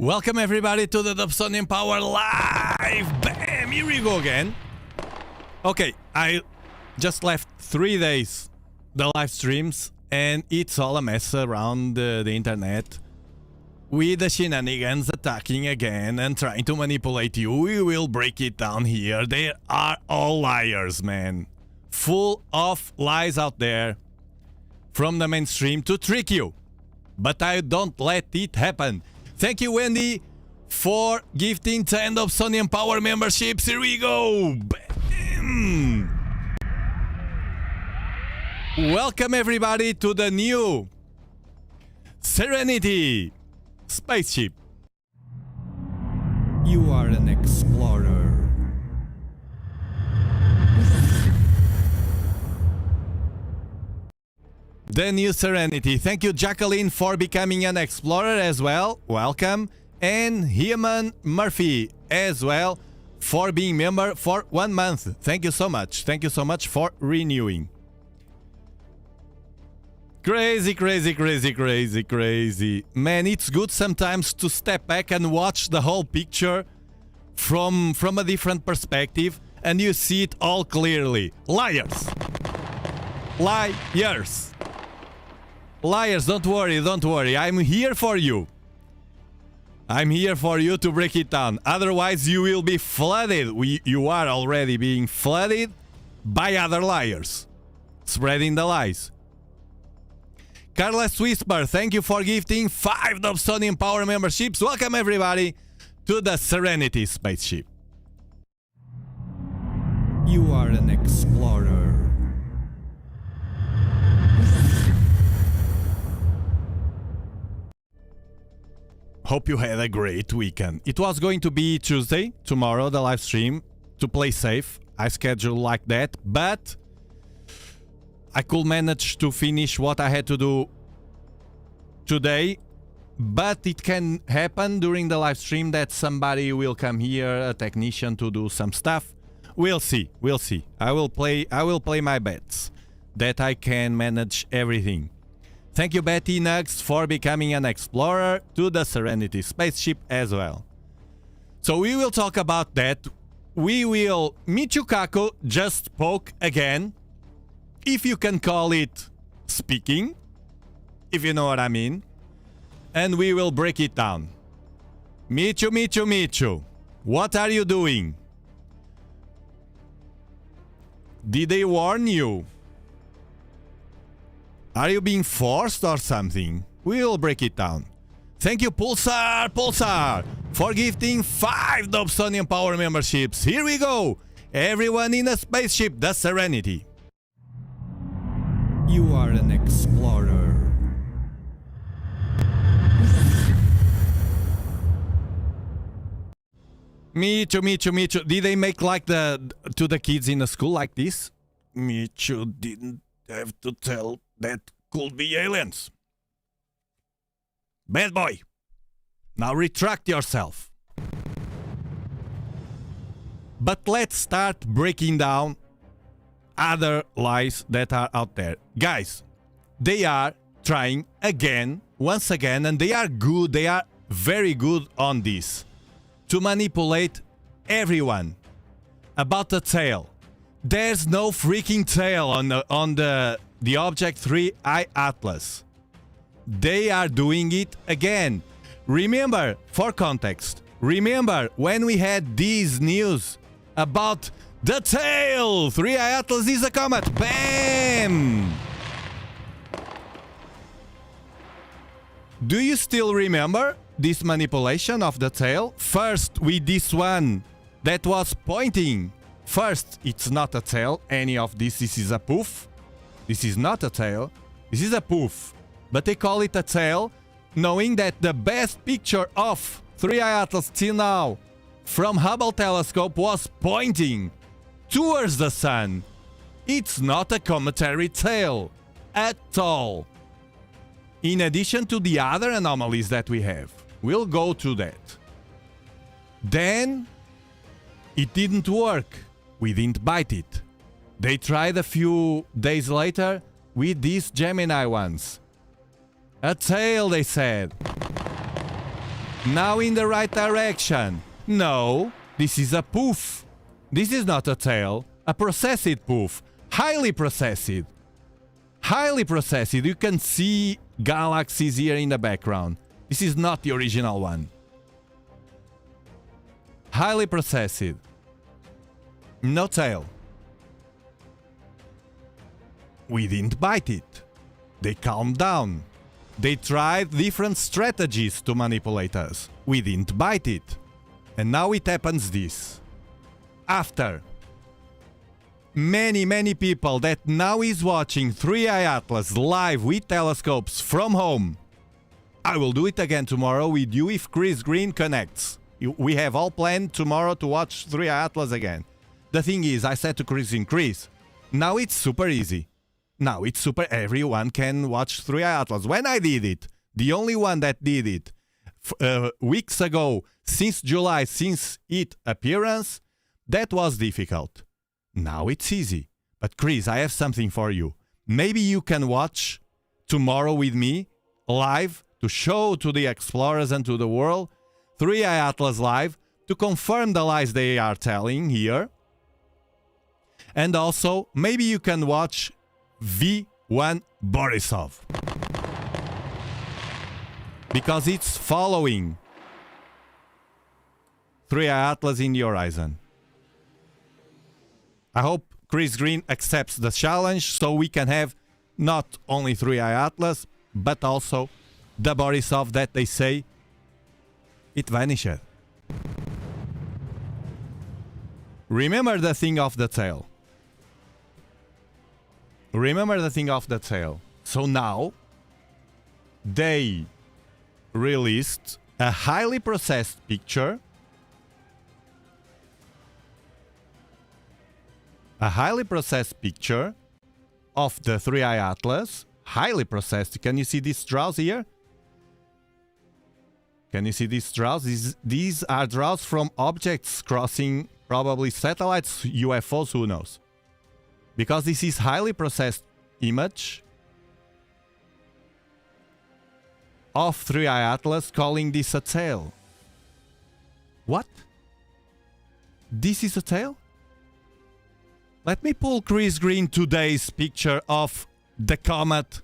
Welcome everybody to the Dobsonian Power Live! Bam! Here we go again. Okay, I just left 3 days the live streams and it's all a mess around the internet. With the shenanigans attacking again and trying to manipulate you. We will break it down here. They are all liars, man. Full of lies out there from the mainstream to trick you. But I don't let it happen. Thank you, Wendy, for gifting 10 Dobsonian Power memberships. Here we go. Bam. Welcome everybody to the new Serenity spaceship. You are an explorer. The new Serenity. Thank you, Jacqueline, for becoming an explorer as well. Welcome. And Heman Murphy as well for being member for 1 month. Thank you so much. Thank you so much for renewing. Crazy, crazy, crazy, crazy, crazy. Man, it's good sometimes to step back and watch the whole picture from a different perspective and you see it all clearly. Liars. Liars. Liars, don't worry, don't worry. I'm here for you. I'm here for you to break it down. Otherwise, you will be flooded. You are already being flooded by other liars. Spreading the lies. Carlos Whisper, thank you for gifting 5 Dobsonian Power memberships. Welcome everybody to the Serenity spaceship. You are an explorer. Hope you had a great weekend. It was going to be Tuesday, tomorrow, the live stream, to play safe. I scheduled like that, but I could manage to finish what I had to do today. But it can happen during the live stream that somebody will come here, a technician, to do some stuff. We'll see, we'll see. I will play my bets that I can manage everything. Thank you, Betty Nugs, for becoming an explorer to the Serenity spaceship as well. So we will talk about that. We will... Michukako just spoke again. If you can call it speaking. If you know what I mean. And we will break it down. Michu. What are you doing? Did they warn you? Are you being forced or something? We will break it down. Thank you, Pulsar, for gifting 5 Dobsonian Power memberships. Here we go. Everyone in a spaceship, the Serenity. You are an explorer. Michu. Did they make like to the kids in the school like this? Michu didn't have to tell. That could be aliens. Bad boy. Now retract yourself. But let's start breaking down other lies that are out there. Guys, they are trying once again, and they are good, they are very good on this, to manipulate everyone about the tail. There's no freaking tail on the Object 3i Atlas. They are doing it again. Remember, for context, remember when we had these news about the tail? 3i Atlas is a comet. Bam! Do you still remember this manipulation of the tail? First, with this one that was pointing. First, it's not a tail. Any of this is a poof. This is not a tail, this is a poof. But they call it a tail, knowing that the best picture of 3i Atlas till now from Hubble telescope was pointing towards the sun. It's not a cometary tail at all. In addition to the other anomalies that we have. We'll go to that. Then it didn't work. We didn't bite it. They tried a few days later with these Gemini ones. A tail, they said. Now in the right direction. No, this is a poof. This is not a tail. A processed poof. Highly processed. Highly processed. You can see galaxies here in the background. This is not the original one. Highly processed. No tail. We didn't bite it. They calmed down. They tried different strategies to manipulate us. We didn't bite it. And now it happens this. After many people that now is watching 3i Atlas live with telescopes from home. I will do it again tomorrow with you if Chris Green connects. We have all planned tomorrow to watch 3i Atlas again. The thing is, I said to Chris Green, Chris, now it's super easy. Now it's super, everyone can watch 3i Atlas. When I did it, the only one that did it weeks ago, since July, since its appearance, that was difficult. Now it's easy. But Chris, I have something for you. Maybe you can watch tomorrow with me, live, to show to the explorers and to the world, 3i Atlas live, to confirm the lies they are telling here. And also, maybe you can watch V1 Borisov. Because it's following 3i Atlas in the horizon. I hope Chris Green accepts the challenge so we can have not only 3i Atlas, but also the Borisov that they say it vanished. Remember the thing of the tail. Remember the thing of the tail. So now they released a highly processed picture. A highly processed picture of the 3i Atlas. Highly processed. Can you see these straws here? Can you see these straws? These are draws from objects crossing probably satellites, UFOs, who knows? Because this is highly processed image of 3i Atlas, calling this a tail. What? This is a tail? Let me pull Chris Green today's picture of the comet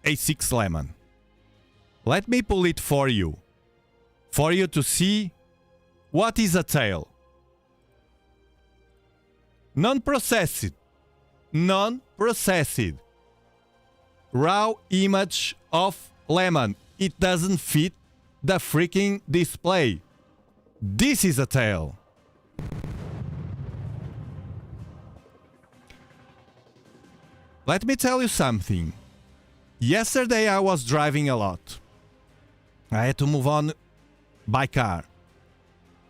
A6 Lemon. Let me pull it for you to see what is a tail. Non-processed. Non-processed. Raw image of lemon. It doesn't fit the freaking display. This is a tail. Let me tell you something. Yesterday I was driving a lot. I had to move on by car.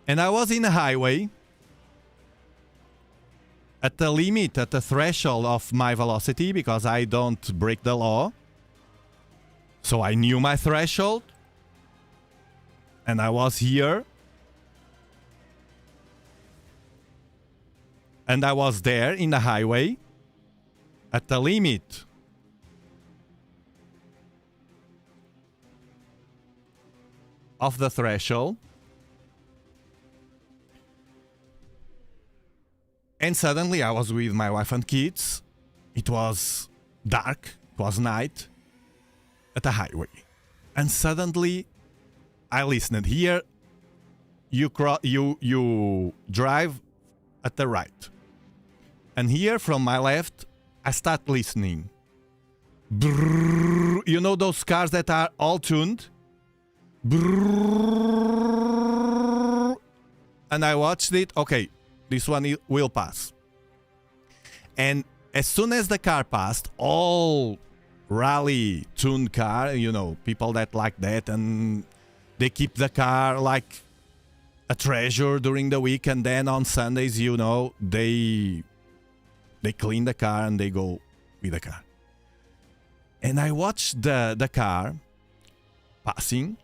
And I was in a highway at the limit, at the threshold of my velocity, because I don't break the law. So I knew my threshold. And I was here. And I was there in the highway at the limit of the threshold. And suddenly I was with my wife and kids. It was dark, it was night, at the highway. And suddenly I listened. Here you drive at the right. And here from my left, I start listening. Brrr, you know those cars that are all tuned? Brrr, and I watched it. Okay, this one will pass. And as soon as the car passed, all rally tuned car, you know, people that like that, and they keep the car like a treasure during the week, and then on Sundays, you know, they clean the car and they go with the car. And I watched the car passing,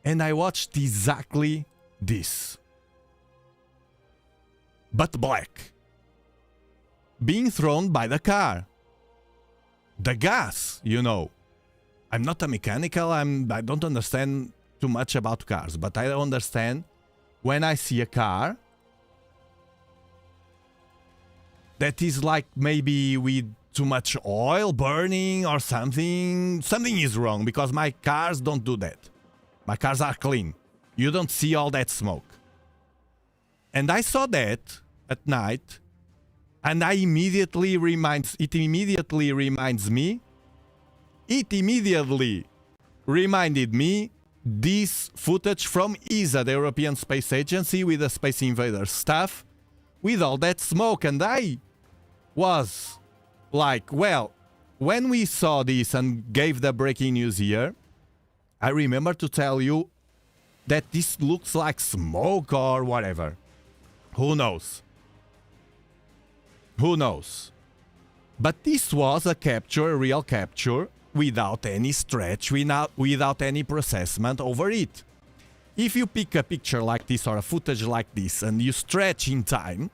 and I watched exactly this. But black. Being thrown by the car. The gas, you know. I'm not a mechanical, I don't understand too much about cars, but I understand when I see a car that is like maybe with too much oil burning or something. Something is wrong because my cars don't do that. My cars are clean. You don't see all that smoke. And I saw that at night, and it immediately reminds me. It immediately reminded me this footage from ESA, the European Space Agency, with the Space Invaders stuff, with all that smoke. And I was like, well, when we saw this and gave the breaking news here, I remember to tell you that this looks like smoke or whatever. Who knows? Who knows? But this was a capture, a real capture, without any stretch, without any processment over it. If you pick a picture like this or a footage like this and you stretch in time,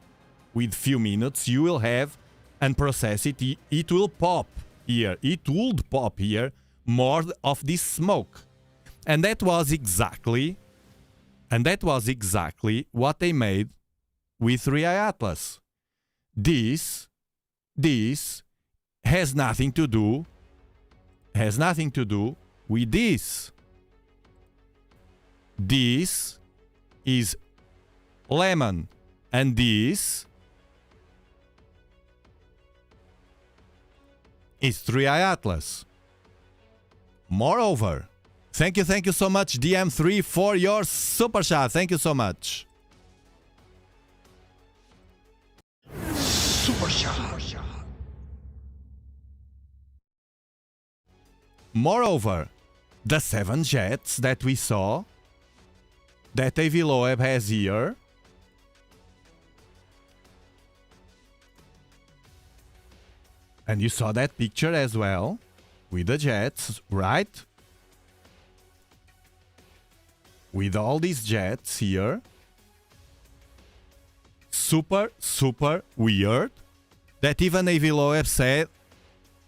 with few minutes, you will have and process it, it will pop here. It would pop here more of this smoke. And that was exactly what they made with 3i Atlas. This has nothing to do with this. This is lemon, and this is 3i Atlas. Moreover, thank you so much, DM3, for your super chat. Thank you so much. Super chat. Moreover, the 7 jets that we saw, that AV Loeb has here, and you saw that picture as well, with the jets, right? With all these jets here. Super weird that even AV Loeb said,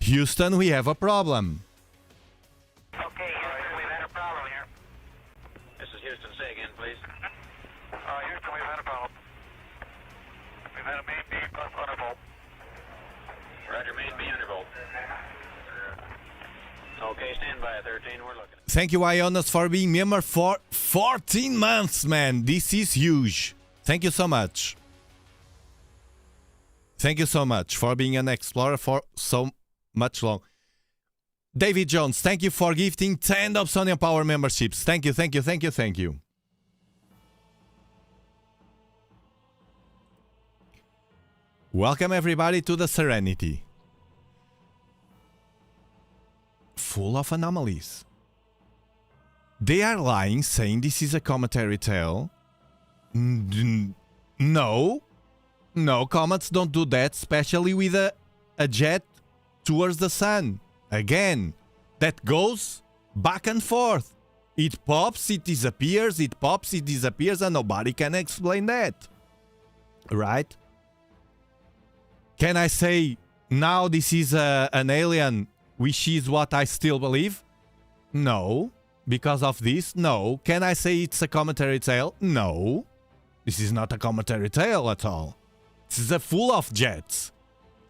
Houston, we have a problem. Okay, Houston, we've had a problem here. This is Houston. Say again, please. Houston, we've had a problem. We've had a main B plus undervolt. Roger, main B undervolt. Okay, stand by at 13. We're looking. Thank you, Ionas, for being member for 14 months, man. This is huge. Thank you so much. Thank you so much for being an explorer for so much long. David Jones, thank you for gifting 10 Dobsonian Power memberships. Thank you. Welcome everybody to the Serenity. Full of anomalies. They are lying, saying this is a cometary tail. No, comets don't do that, especially with a jet towards the sun. Again, that goes back and forth. It pops, it disappears, it pops, it disappears, and nobody can explain that. Right? Can I say now this is an alien, which is what I still believe? No. Because of this? No. Can I say it's a cometary tail? No. This is not a cometary tail at all. This is a full of jets.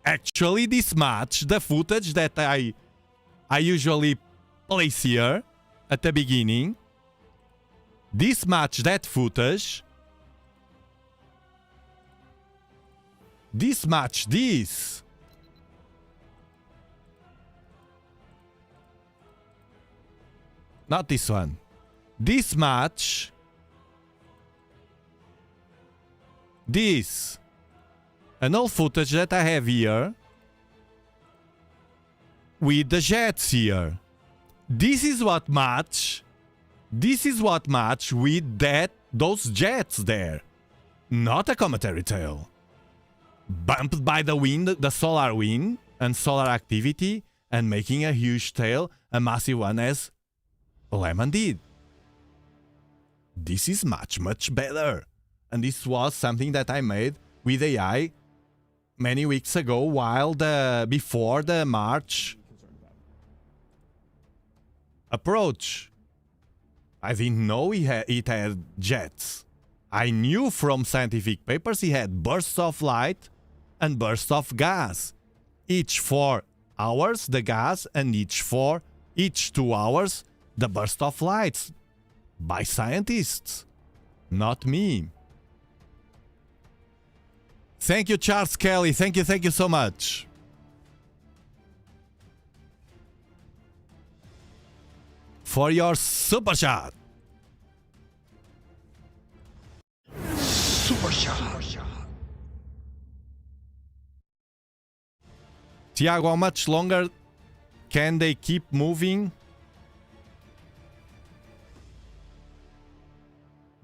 Actually, this match, the footage that I usually place here at the beginning, this match, that footage, this match, this. Not this one. This match, this, and all footage that I have here with the jets here. This is what match with those jets there. Not a cometary tail. Bumped by the wind, the solar wind and solar activity, and making a huge tail, a massive one, as Lemon did. This is much better. And this was something that I made with AI many weeks ago, before the March approach. I didn't know it had jets. I knew from scientific papers he had bursts of light and bursts of gas. Each 4 hours the gas, and each 2 hours the burst of lights. By scientists, not me. Thank you, Charles Kelly. Thank you so much. For your super shot. Super shot. Tiago, how much longer can they keep moving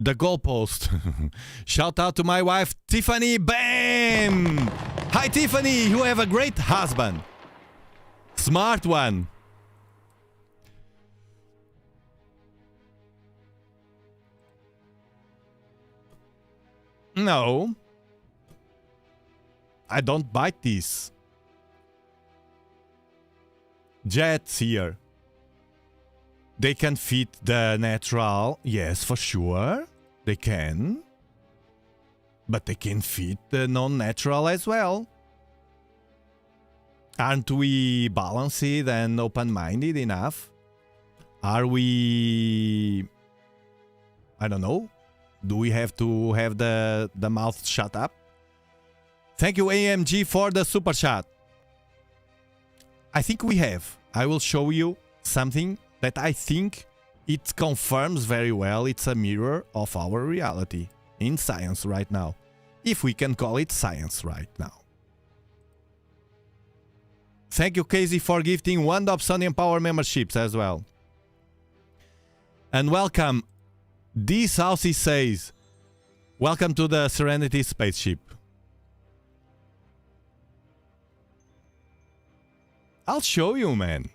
the goalpost? Shout out to my wife, Tiffany. Bam! Hi, Tiffany. You have a great husband. Smart one. No. I don't bite this. Jets here. They can fit the natural. Yes, for sure. They can. But they can fit the non-natural as well. Aren't we balanced and open-minded enough? Are we... I don't know. Do we have to have the mouth shut up? Thank you, AMG, for the super chat. I think we have. I will show you something that I think it confirms very well. It's a mirror of our reality in science right now. If we can call it science right now. Thank you, Casey, for gifting 1 Dobsonian Power memberships as well. And welcome. This house says, welcome to the Serenity spaceship. I'll show you, man.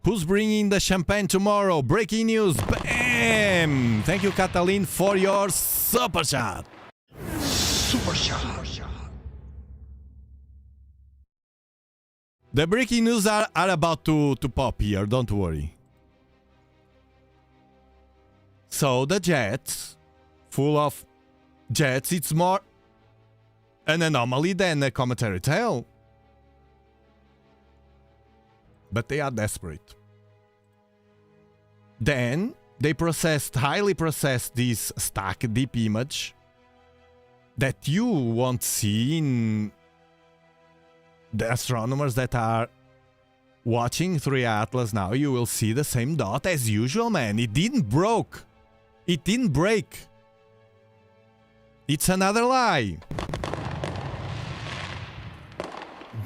Who's bringing the champagne tomorrow? Breaking news. Bam! Thank you, Catalin, for your super shot. Super shot. The breaking news are about to pop here, don't worry. So the jets, full of jets, it's more an anomaly than a cometary tail. But they are desperate. Then they highly processed this stack deep image that you won't see in the astronomers that are watching 3 Atlas now. You will see the same dot as usual, man. It didn't broke. It didn't break. It's another lie.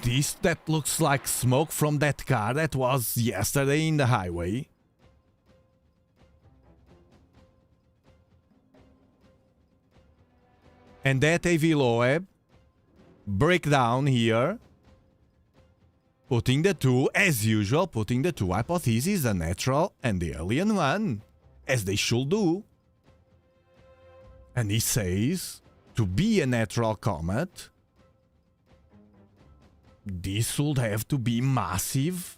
This that looks like smoke from that car that was yesterday in the highway. And that AV Loeb breakdown here, putting the two, as usual, putting the two hypotheses, the natural and the alien one, as they should do. And he says, to be a natural comet, this would have to be massive.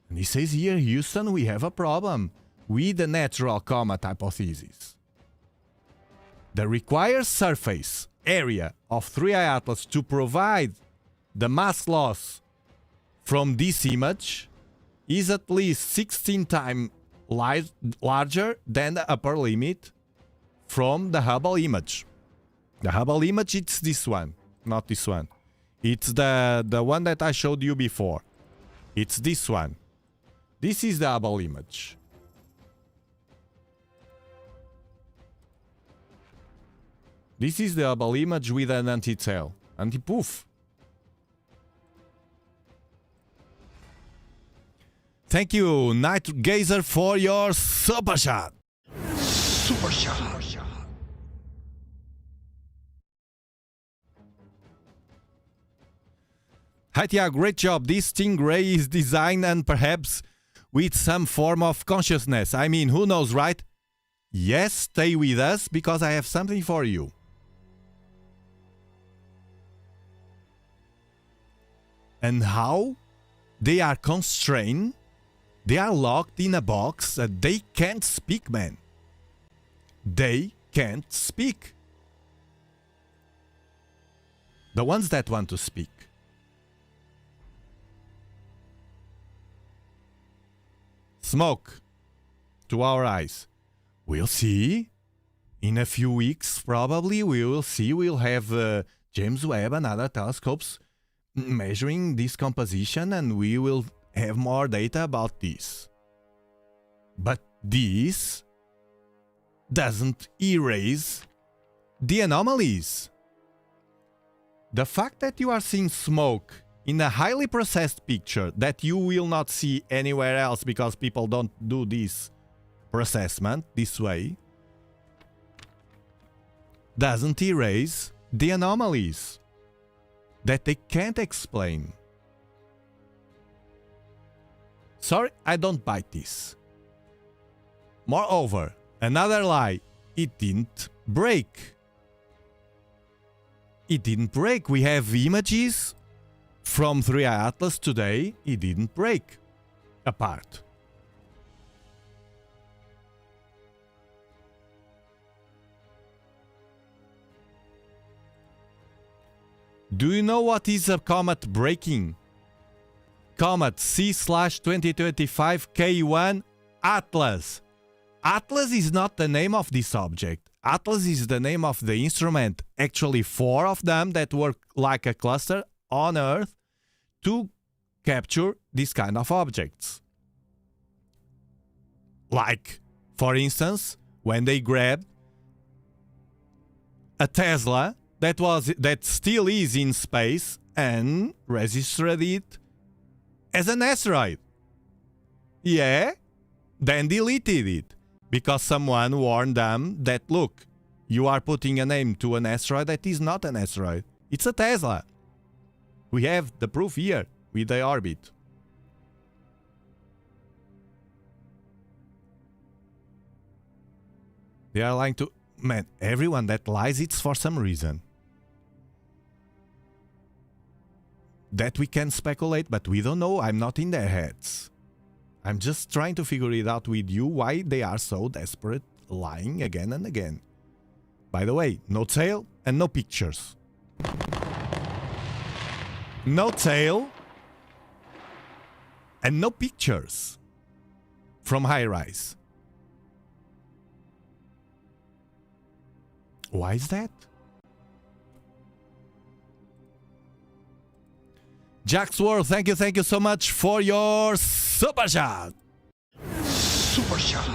And he says here, Houston, we have a problem with the natural comet hypothesis. The required surface area of 3I Atlas to provide the mass loss from this image is at least 16 times larger than the upper limit from the Hubble image. The Hubble image, it's this one, not this one. It's the one that I showed you before. It's this one. This is the Hubble image. This is the Hubble image with an anti-tail. Anti-poof. Thank you, Night Gazer, for your super shot. Super shot. Hi, Tia, great job. This Stingray is designed and perhaps with some form of consciousness. I mean, who knows, right? Yes, stay with us because I have something for you. And how they are constrained They are locked in a box. They can't speak, man. They can't speak. The ones that want to speak. Smoke to our eyes. We'll see. In a few weeks, probably, we will see. We'll have James Webb and other telescopes measuring this composition, and we will have more data about this. But this doesn't erase the anomalies. The fact that you are seeing smoke in a highly processed picture that you will not see anywhere else because people don't do this processment this way doesn't erase the anomalies that they can't explain. Sorry, I don't buy this. Moreover, another lie, it didn't break. It didn't break. We have images from 3i Atlas today. It didn't break apart. Do you know what is a comet breaking? Comet C/2025 K1 Atlas. Atlas is not the name of this object. Atlas is the name of the instrument. Actually, 4 of them that work like a cluster on Earth to capture this kind of objects. Like, for instance, when they grabbed a Tesla that still is in space and registered it as an asteroid. Yeah, then deleted it because someone warned them that, look, you are putting a name to an asteroid that is not an asteroid. It's a Tesla. We have the proof here with the orbit. They are lying to... Man, everyone that lies, it's for some reason. That we can speculate, but we don't know. I'm not in their heads. I'm just trying to figure it out with you why they are so desperate, lying again and again. By the way, no tail and no pictures. No tail and no pictures from high-rise. Why is that? Jacksworth, thank you so much for your super chat. Super shot.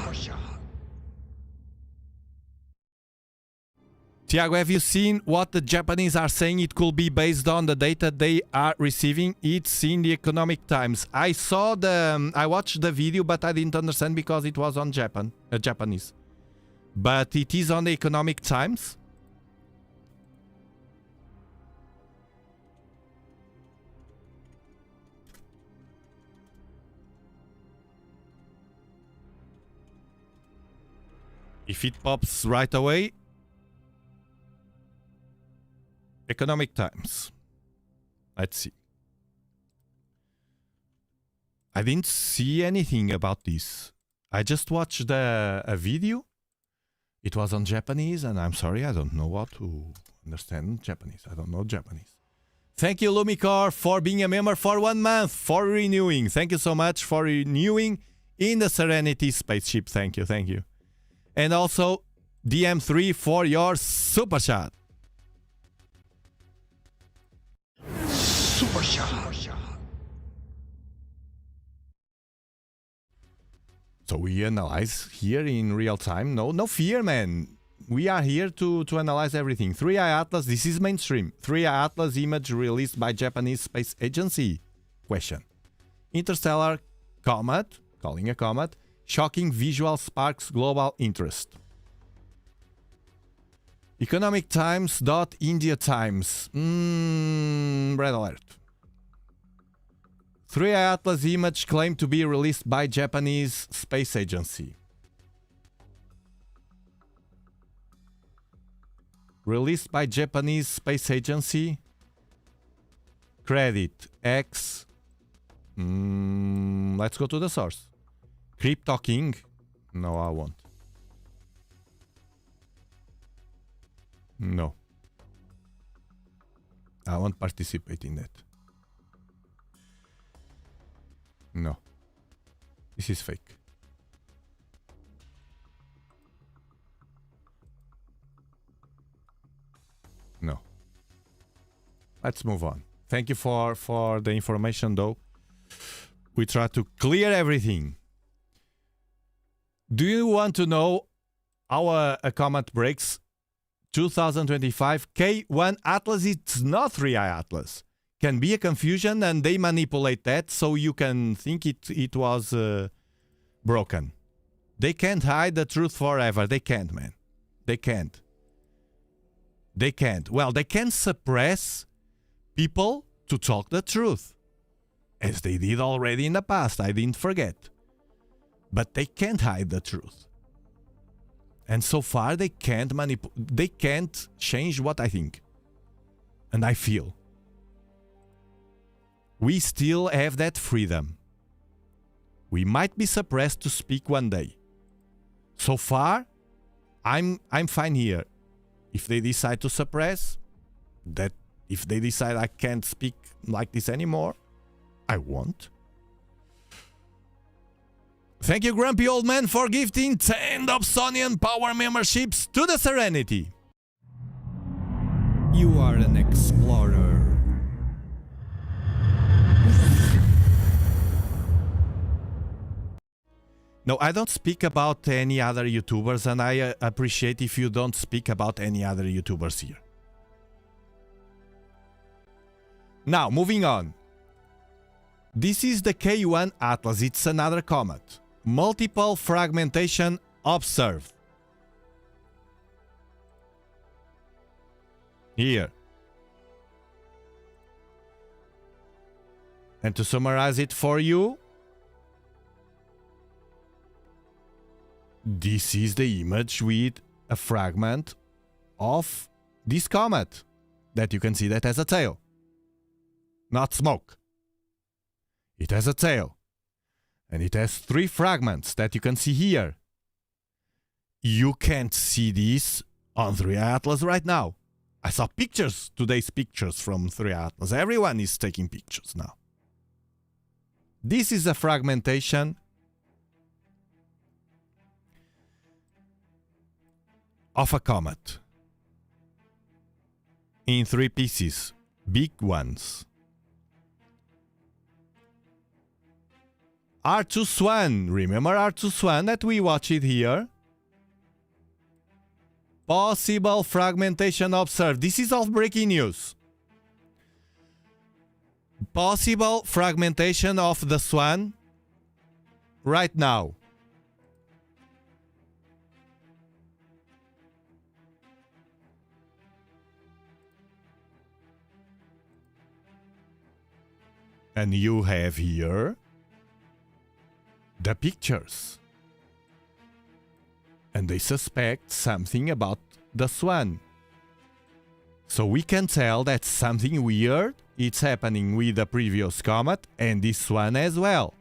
Tiago, have you seen what the Japanese are saying? It could be based on the data they are receiving. It's in the Economic Times. I watched the video, but I didn't understand because it was on Japanese. But it is on the Economic Times. If it pops right away, Economic Times. Let's see. I didn't see anything about this. I just watched a video. It was on Japanese, and I'm sorry, I don't know how to understand Japanese. I don't know Japanese. Thank you, Lumicor, for being a member for 1 month, for renewing. Thank you so much for renewing in the Serenity spaceship. Thank you, thank you. And also, DM3 for your super chat. Super shot. So we analyze here in real time. No fear, man. We are here to analyze everything. 3i Atlas, this is mainstream. 3i Atlas image released by Japanese Space Agency. Question. Interstellar comet, calling a comet, shocking visual sparks global interest. Economic Times. India Times. Red alert. 3i Atlas image claimed to be released by Japanese Space Agency. Released by Japanese Space Agency. Credit X. Let's go to the source. Crypto King? No, I won't. No. I won't participate in that. No. This is fake. No. Let's move on. Thank you for the information, though. We try to clear everything. Do you want to know how a comet breaks 2025 K1 Atlas? It's not 3i Atlas. Can be a confusion, and they manipulate that so you can think it was broken. They can't hide the truth forever. They can't, man. They can't. They can't. Well, they can suppress people to talk the truth, as they did already in the past. I didn't forget. But they can't hide the truth. And so far, they can't they can't change what I think and I feel. We still have that freedom. We might be suppressed to speak one day. So far, I'm fine here. If they decide to suppress, that if they decide I can't speak like this anymore, I won't. Thank you, Grumpy Old Man, for gifting 10 Dobsonian power memberships to the Serenity. You are an explorer. No, I don't speak about any other YouTubers, and I appreciate if you don't speak about any other YouTubers here. Now, moving on. This is the K1 Atlas. It's another comet. Multiple fragmentation observed. Here. And to summarize it for you, this is the image with a fragment of this comet that you can see that has a tail. Not smoke. It has a tail. And it has 3 fragments that you can see here. You can't see this on 3i Atlas right now. I saw pictures, today's pictures from 3i Atlas. Everyone is taking pictures now. This is a fragmentation of a comet in 3 pieces, big ones. R2 Swan, remember R2 Swan that we watched it here? Possible fragmentation observed. This is all breaking news. Possible fragmentation of the Swan right now. And you have here the pictures. And they suspect something about the Swan. So we can tell that something weird is happening with the previous comet and this Swan as well.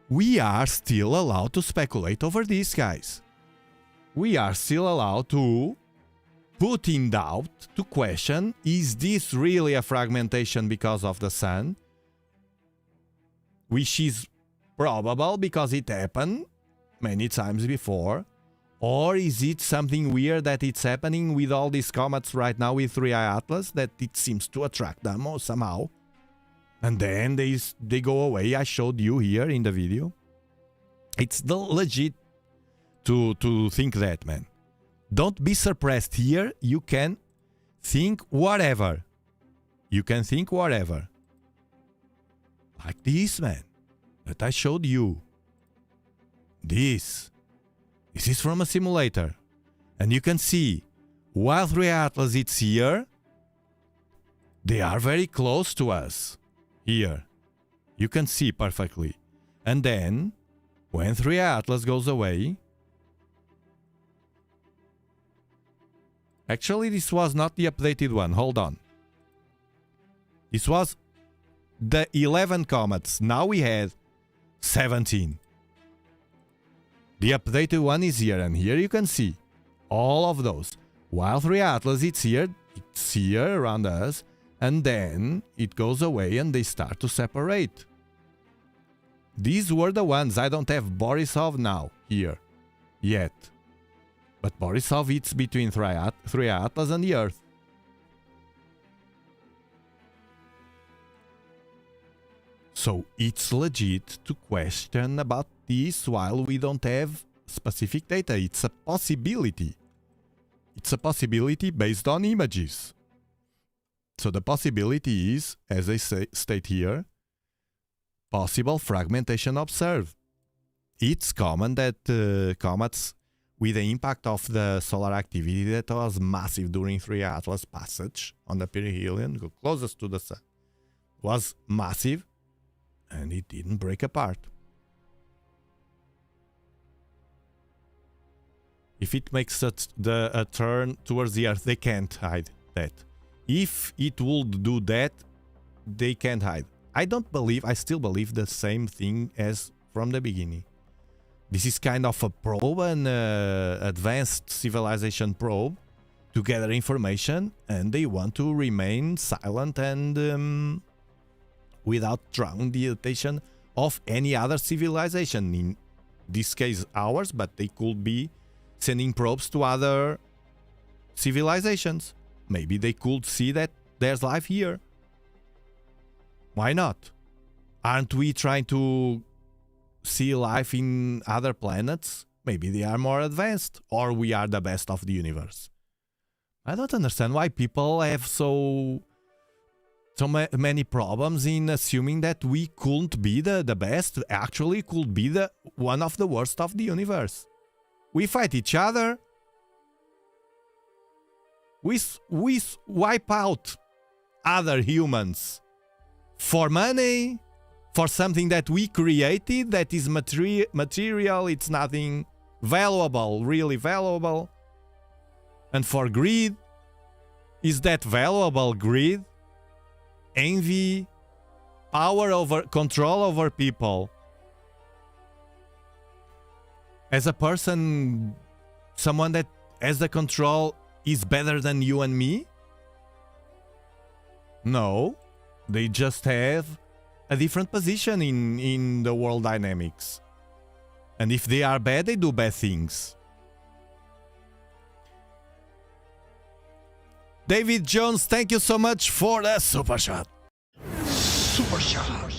We are still allowed to speculate over this, guys. We are still allowed to put in doubt, to question, is this really a fragmentation because of the Sun? Which is probable because it happened many times before. Or is it something weird that it's happening with all these comets right now with 3i Atlas, that it seems to attract them or somehow? And then they go away. I showed you here in the video. It's the legit to think that, man. Don't be suppressed here. You can think whatever. You can think whatever. Like this, man, that I showed you. This is from a simulator. And you can see, while 3i Atlas it's here, they are very close to us. Here. You can see perfectly. And then, when 3i Atlas goes away... Actually, this was not the updated one. Hold on. This was the 11 comets. Now we had 17. The updated one is here, and here you can see all of those. While 3 Atlas, it's here around us, and then it goes away and they start to separate. These were the ones. I don't have Borisov now here yet. But Borisov, it's between 3 Atlas and the Earth. So it's legit to question about this while we don't have specific data. It's a possibility. It's a possibility based on images. So the possibility is, as I state here, possible fragmentation observed. It's common that comets with the impact of the solar activity that was massive during 3 Atlas passage on the perihelion, closest to the Sun, was massive, and it didn't break apart. If it makes a turn towards the Earth, they can't hide that. If it would do that, they can't hide. I still believe the same thing as from the beginning. This is kind of a probe, an advanced civilization probe to gather information, and they want to remain silent and without drawing the attention of any other civilization. In this case, ours, but they could be sending probes to other civilizations. Maybe they could see that there's life here. Why not? Aren't we trying to see life in other planets? Maybe they are more advanced, or we are the best of the universe. I don't understand why people have so many problems in assuming that we couldn't be the best, actually could be the one of the worst of the universe. We fight each other. We wipe out other humans for money, for something that we created that is material, it's nothing valuable, really valuable. And for greed, is that valuable greed? Envy, power over, control over people. As a person, someone that has the control is better than you and me? No, they just have a different position in the world dynamics. And if they are bad, they do bad things. David Jones, thank you so much for the super shot. Super shot.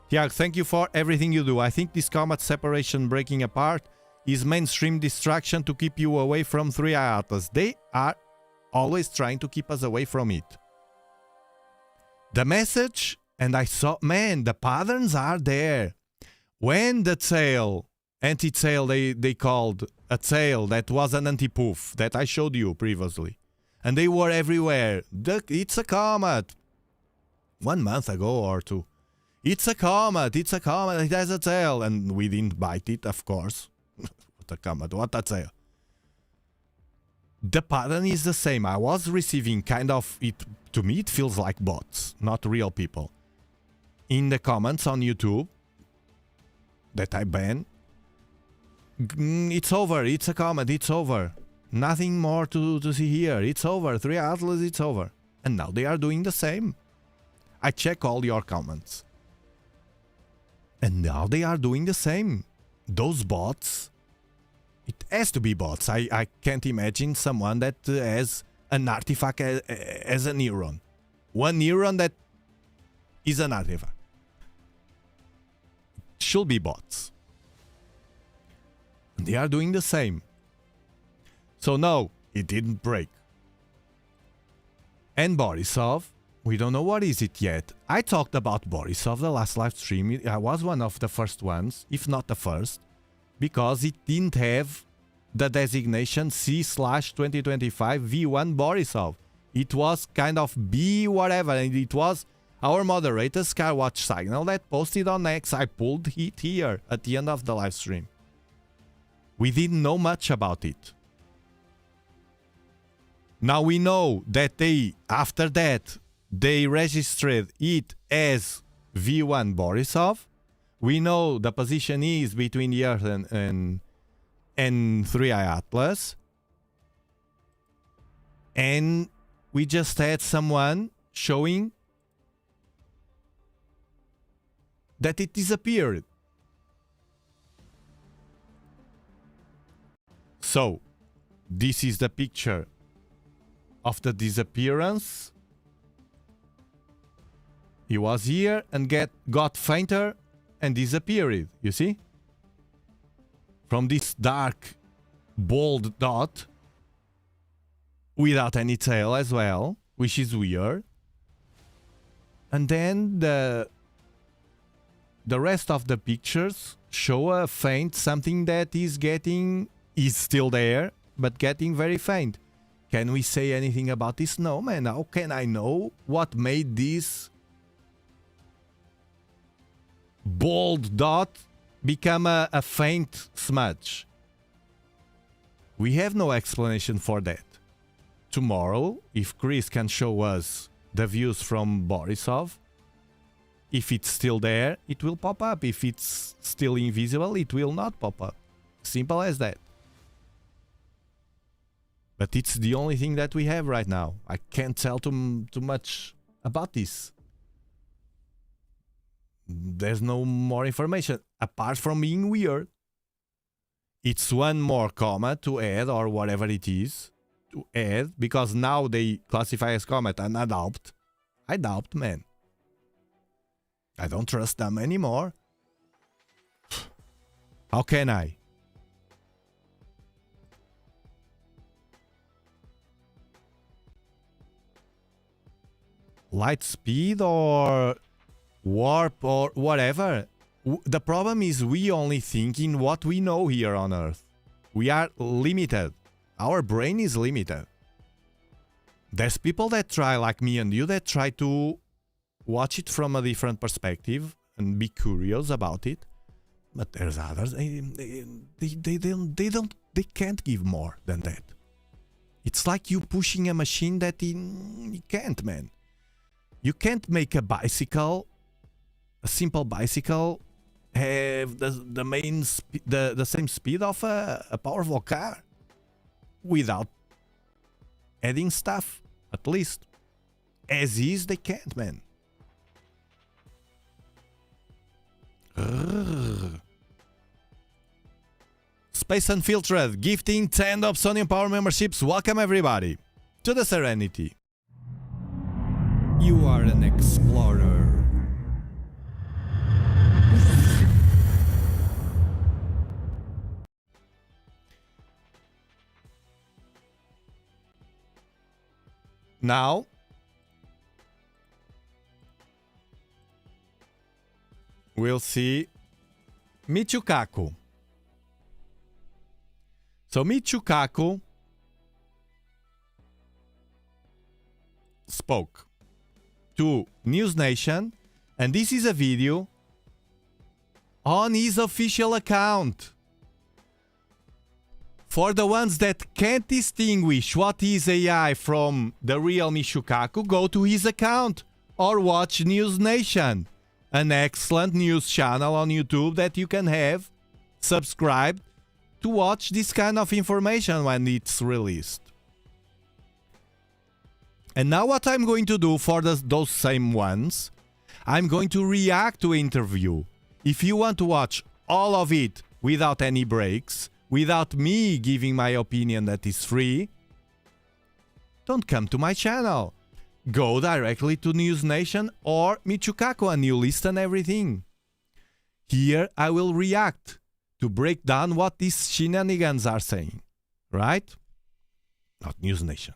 Tiago, thank you for everything you do. I think this comet separation breaking apart is mainstream distraction to keep you away from 3 Atlas. They are always trying to keep us away from it. The message, and I saw, man, the patterns are there. When the tail, anti-tail, they called a tail that was an anti-poof that I showed you previously. And they were everywhere. It's a comet. 1 month ago or 2. It's a comet, it has a tail. And we didn't bite it, of course. What a comet, what a tail. The pattern is the same. I was receiving kind of, to me it feels like bots, not real people. In the comments on YouTube that I ban, it's over, it's a comet, it's over. Nothing more to see here, it's over, 3 Atlas, it's over. And now they are doing the same. I check all your comments. And now they are doing the same. Those bots, it has to be bots. I can't imagine someone that has an artifact as a neuron. One neuron that is an artifact. It should be bots. And they are doing the same. So no, it didn't break. And Borisov, we don't know what is it yet. I talked about Borisov the last live stream. I was one of the first ones, if not the first, because it didn't have the designation C/2025 V1 Borisov. It was kind of B whatever, and it was our moderator Skywatch Signal that posted on X. I pulled it here at the end of the live stream. We didn't know much about it. Now we know that they, after that, they registered it as V1 Borisov. We know the position is between the Earth and 3i Atlas. And we just had someone showing that it disappeared. So, this is the picture of the disappearance. He was here and got fainter and disappeared, you see? From this dark, bold dot, without any tail as well, which is weird. And then the rest of the pictures show a faint, something that is still there, but getting very faint. Can we say anything about this? No, man. How can I know what made this bold dot become a faint smudge? We have no explanation for that. Tomorrow, if Chris can show us the views from Borisov, if it's still there, it will pop up. If it's still invisible, it will not pop up. Simple as that. But it's the only thing that we have right now. I can't tell too much about this. There's no more information, apart from being weird. It's one more comet to add, or whatever it is, to add, because now they classify as comet and adopt. I doubt, man. I don't trust them anymore. How can I? Light speed or warp or whatever. The problem is we only think in what we know here on Earth. We are limited. Our brain is limited. There's people that try, like me and you, that try to watch it from a different perspective and be curious about it. But there's others. They can't give more than that. It's like you pushing a machine that you can't, man. You can't make a bicycle, a simple bicycle, have the same speed of a powerful car without adding stuff. At least as is, they can't, man. Space Unfiltered gifting 10 Dobsonian Power memberships. Welcome everybody to the Serenity. You are an explorer. Now, we'll see Michikaku. So Michikaku spoke to News Nation, and this is a video on his official account. For the ones that can't distinguish what is AI from the real Michikaku, go to his account or watch News Nation, an excellent news channel on YouTube that you can have subscribed to watch this kind of information when it's released. And now what I'm going to do for those same ones, I'm going to react to interview. If you want to watch all of it without any breaks, without me giving my opinion that is free, don't come to my channel. Go directly to News Nation or Michikaku and you listen everything. Here I will react to break down what these shenanigans are saying. Right? Not News Nation.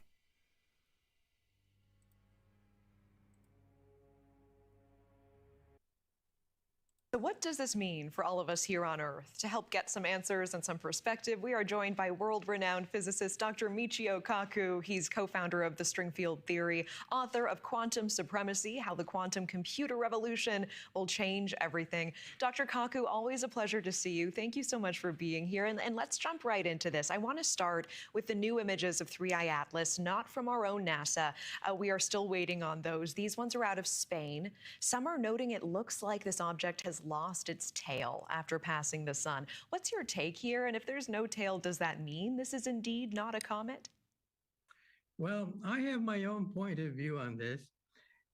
So what does this mean for all of us here on Earth? To help get some answers and some perspective, we are joined by world-renowned physicist Dr. Michio Kaku. He's co-founder of the string field theory, author of Quantum Supremacy, How the Quantum Computer Revolution Will Change Everything. Dr. Kaku, always a pleasure to see you. Thank you so much for being here. And let's jump right into this. I want to start with the new images of 3I Atlas, not from our own NASA. We are still waiting on those. These ones are out of Spain. Some are noting it looks like this object has lost its tail after passing the sun. What's your take here? And if there's no tail, does that mean this is indeed not a comet? Well, I have my own point of view on this,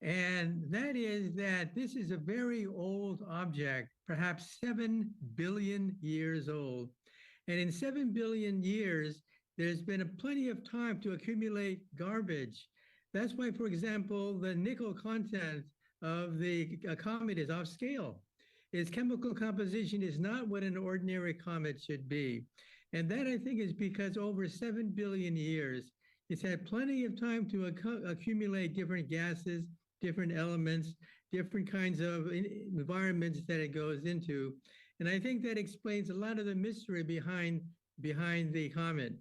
and that is that this is a very old object, perhaps 7 billion years old. And in 7 billion years, there's been plenty of time to accumulate garbage. That's why, for example, the nickel content of the comet is off scale. Its chemical composition is not what an ordinary comet should be. And that, I think, is because over 7 billion years, it's had plenty of time to accumulate different gases, different elements, different kinds of environments that it goes into. And I think that explains a lot of the mystery behind the comet.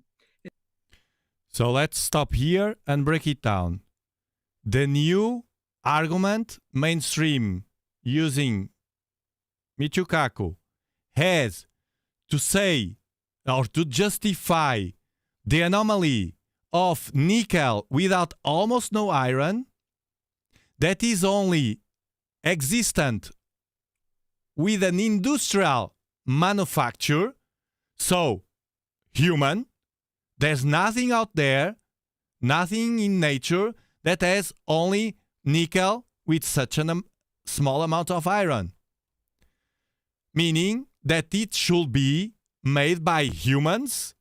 So let's stop here and break it down. The new argument mainstream using Michio Kaku has to say or to justify the anomaly of nickel without almost no iron that is only existent with an industrial manufacture, so human. There's nothing out there, nothing in nature that has only nickel with such a small amount of iron. Meaning that it should be made by humans,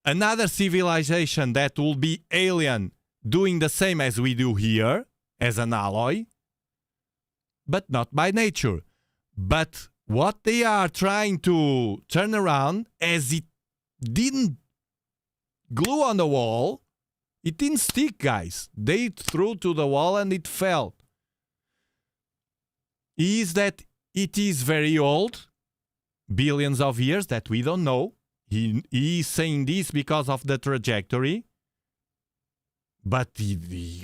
another civilization that will be alien doing the same as we do here, as an alloy, but not by nature. But what they are trying to turn around, as it didn't glue on the wall, it didn't stick, guys. They threw to the wall and it fell. Is that it is very old, billions of years that we don't know. He is saying this because of the trajectory. But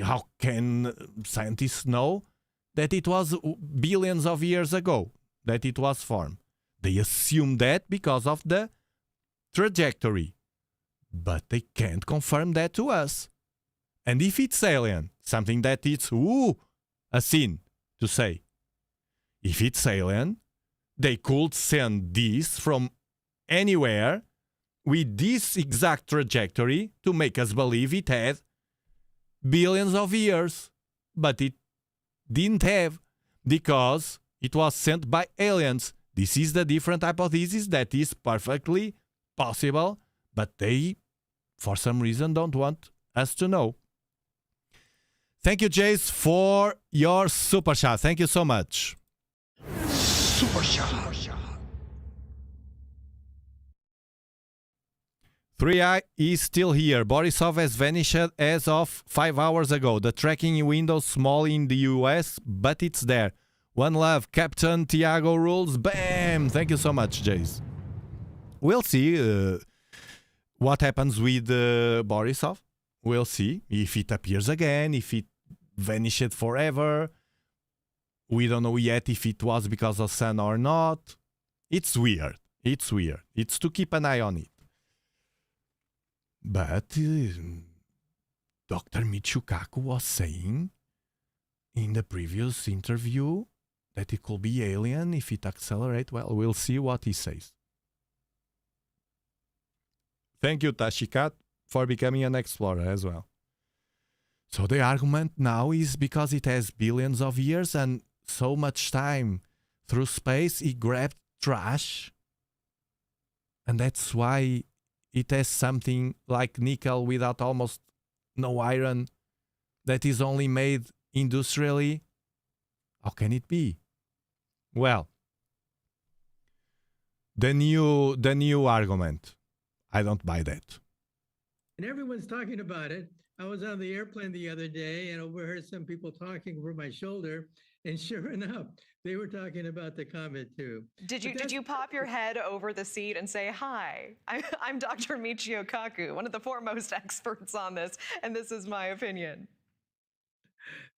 how can scientists know that it was billions of years ago that it was formed? They assume that because of the trajectory. But they can't confirm that to us. And if it's alien, something that it's a sin to say. If it's alien, they could send this from anywhere with this exact trajectory to make us believe it had billions of years. But it didn't have, because it was sent by aliens. This is the different hypothesis that is perfectly possible, but they, for some reason, don't want us to know. Thank you, Jace, for your super chat. Thank you so much. Super shot. 3i is still here. Borisov has vanished as of 5 hours ago. The tracking window small in the US, but it's there. One love, Captain Tiago rules. Bam! Thank you so much, Jace. We'll see what happens with Borisov. We'll see if it appears again, if it vanished forever. We don't know yet if it was because of sun or not. It's weird. It's weird. It's to keep an eye on it. But Dr. Michio Kaku was saying in the previous interview that it could be alien if it accelerates. Well, we'll see what he says. Thank you, Tashikat, for becoming an explorer as well. So the argument now is because it has billions of years and so much time through space, it grabbed trash. And that's why it has something like nickel without almost no iron that is only made industrially. How can it be? Well, the new argument. I don't buy that. And everyone's talking about it. I was on the airplane the other day and overheard some people talking over my shoulder, and sure enough, they were talking about the comet too. Did you pop your head over the seat and say, "Hi, I'm Dr. Michio Kaku, one of the foremost experts on this, and this is my opinion"?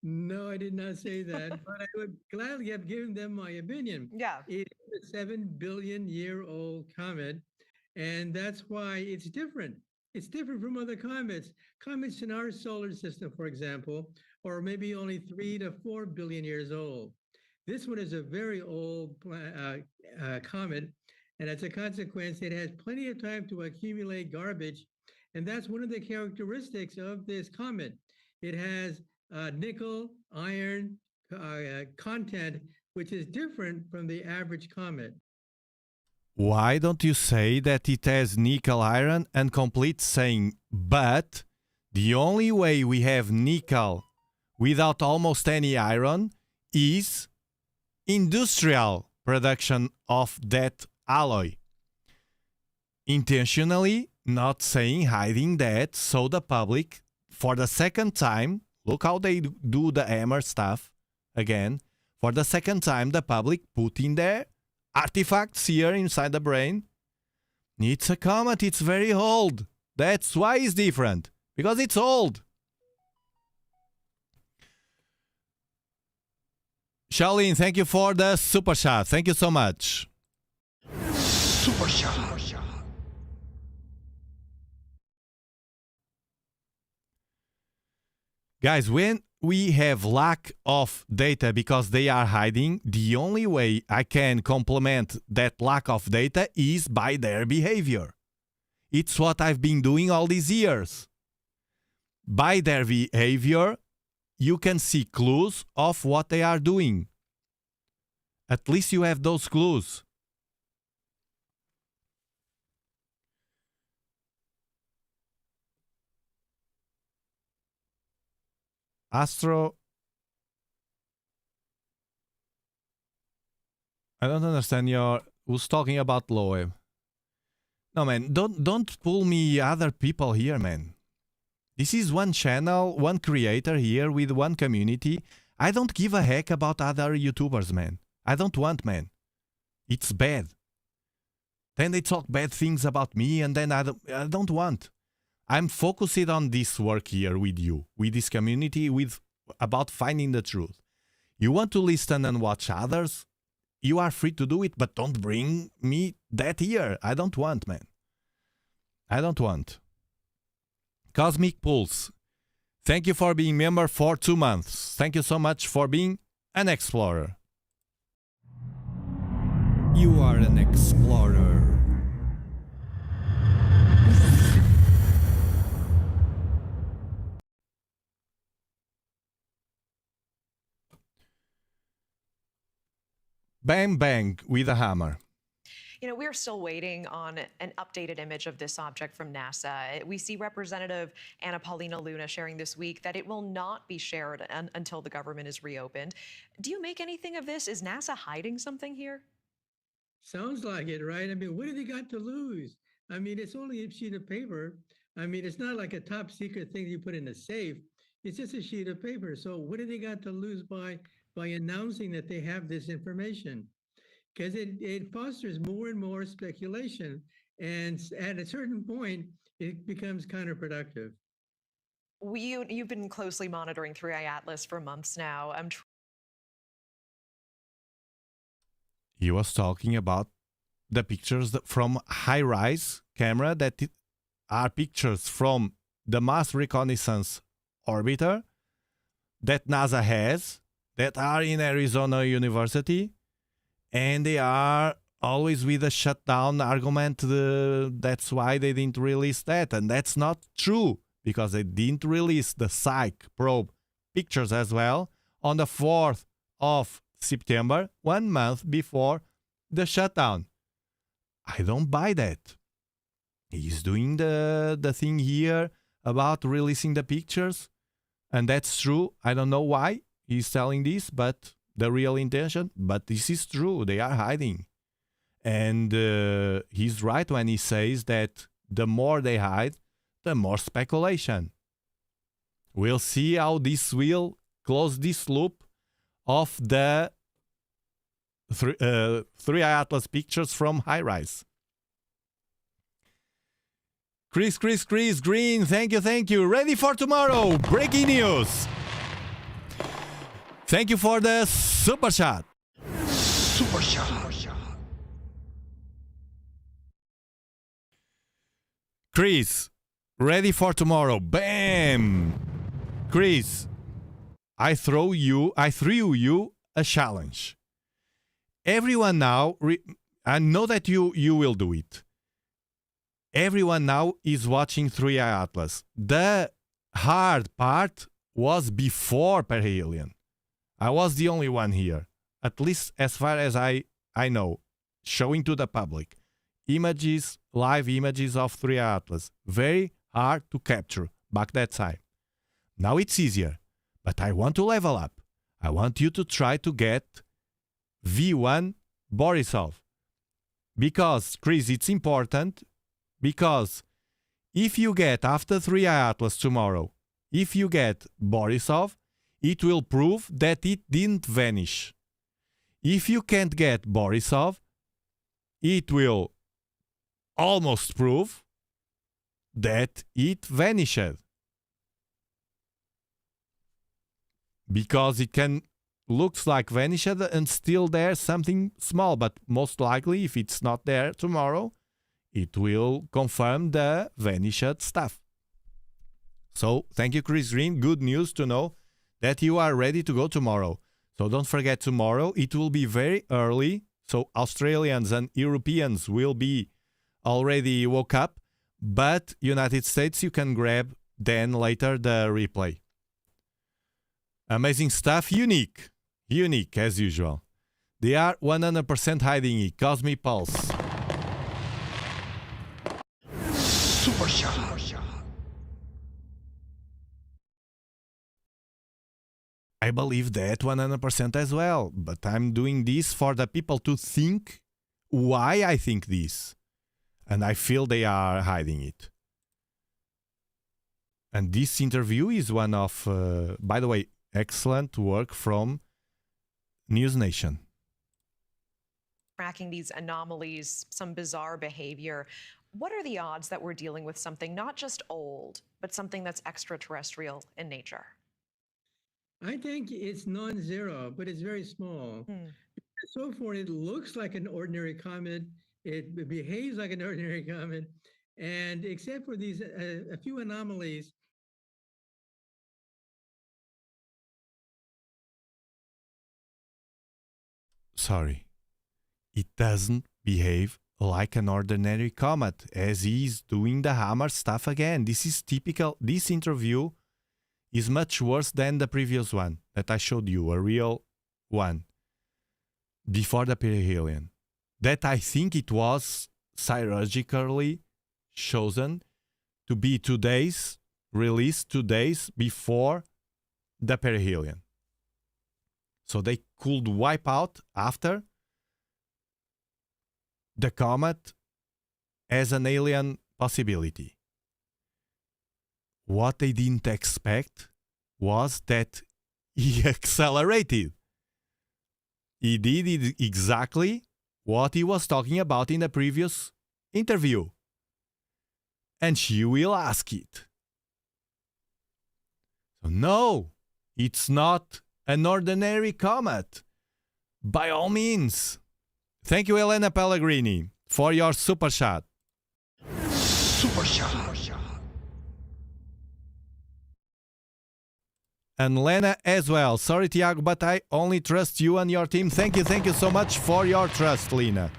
No, I did not say that, but I would gladly have given them my opinion. Yeah. It is a 7 billion-year-old comet, and that's why it's different. It's different from other comets. Comets in our solar system, for example, are maybe only 3 to 4 billion years old. This one is a very old comet, and as a consequence, it has plenty of time to accumulate garbage, and that's one of the characteristics of this comet. It has nickel, iron content, which is different from the average comet. Why don't you say that it has nickel, iron, and complete saying, but the only way we have nickel without almost any iron is industrial production of that alloy. Intentionally not saying, hiding that, so the public, for the second time, look how they do the hammer stuff again. For the second time, the public put in their artifacts here inside the brain. It's a comet, it's very old. That's why it's different. Because it's old. Shaolin, thank you for the super chat. Thank you so much. Super shot. Guys, when we have lack of data because they are hiding, the only way I can complement that lack of data is by their behavior. It's what I've been doing all these years. By their behavior, you can see clues of what they are doing. At least you have those clues. Astro, I don't understand who's talking about Loeb. No man, don't pull me other people here, man. This is one channel, one creator here with one community. I don't give a heck about other YouTubers, man. I don't want, man. It's bad. Then they talk bad things about me and then I don't want. I'm focused on this work here with you, with this community, about finding the truth. You want to listen and watch others? You are free to do it, but don't bring me that here. I don't want, man. I don't want. Cosmic Pulse, thank you for being member for 2 months. Thank you so much for being an explorer. You are an explorer. Bang bang with a hammer. You know, we're still waiting on an updated image of this object from NASA. We see Representative Anna Paulina Luna sharing this week that it will not be shared until the government is reopened. Do you make anything of this? Is NASA hiding something here? Sounds like it, right? I mean, what have they got to lose? I mean, it's only a sheet of paper. I mean, it's not like a top secret thing you put in a safe. It's just a sheet of paper. So what have they got to lose by announcing that they have this information? Because it fosters more and more speculation. And at a certain point, it becomes counterproductive. You've been closely monitoring 3i Atlas for months now. He was talking about the pictures from high-rise camera that are pictures from the Mars Reconnaissance Orbiter that NASA has, that are in Arizona University, and they are always with a shutdown argument. That's why they didn't release that, and that's not true, because they didn't release the Psyche probe pictures as well on the 4th of September, 1 month before the shutdown. I don't buy that. He's doing the thing here about releasing the pictures, and that's true. I don't know why he's telling this, but the real intention, but this is true. They are hiding. And he's right when he says that the more they hide, the more speculation. We'll see how this will close this loop of the 3i Atlas pictures from high rise. Chris Green, thank you. Ready for tomorrow. Breaking news. Thank you for the super chat. Super shot. Chris, ready for tomorrow. Bam! Chris, I threw you a challenge. Everyone now, I know that you will do it. Everyone now is watching 3i Atlas. The hard part was before perihelion. I was the only one here, at least as far as I know, showing to the public. Images, live images of 3i Atlas. Very hard to capture back that time. Now it's easier, but I want to level up. I want you to try to get V1 Borisov. Because, Chris, it's important, because if you get, after 3i Atlas tomorrow, if you get Borisov, it will prove that it didn't vanish. If you can't get Borisov, it will almost prove that it vanished. Because it can looks like vanished and still there's something small, but most likely if it's not there tomorrow, it will confirm the vanished stuff. So thank you, Chris Green. Good news to know that you are ready to go tomorrow. So don't forget, tomorrow it will be very early, so Australians and Europeans will be already woke up, but United States you can grab then later the replay. Amazing stuff, unique as usual. They are 100% hiding it. Cosmic Pulse. Super shot. I believe that 100% as well, but I'm doing this for the people to think why I think this. And I feel they are hiding it. And this interview is one of, by the way, excellent work from News Nation. Tracking these anomalies, some bizarre behavior. What are the odds that we're dealing with something not just old, but something that's extraterrestrial in nature? I think it's non-zero, but it's very small. So far, it looks like an ordinary comet. It behaves like an ordinary comet. And except for these, a few anomalies, sorry, it doesn't behave like an ordinary comet, as he's doing the hammer stuff again. This is typical. This interview is much worse than the previous one that I showed you, a real one, before the perihelion. That I think it was chirurgically chosen to be 2 days, released 2 days before the perihelion. So they could wipe out after the comet as an alien possibility. What they didn't expect was that he accelerated. He did exactly what he was talking about in the previous interview. And she will ask it. So no, it's not an ordinary comet. By all means. Thank you, Elena Pellegrini, for your super chat. Super shot. And Lena as well. Sorry, Tiago, but I only trust you and your team. Thank you so much for your trust, Lena.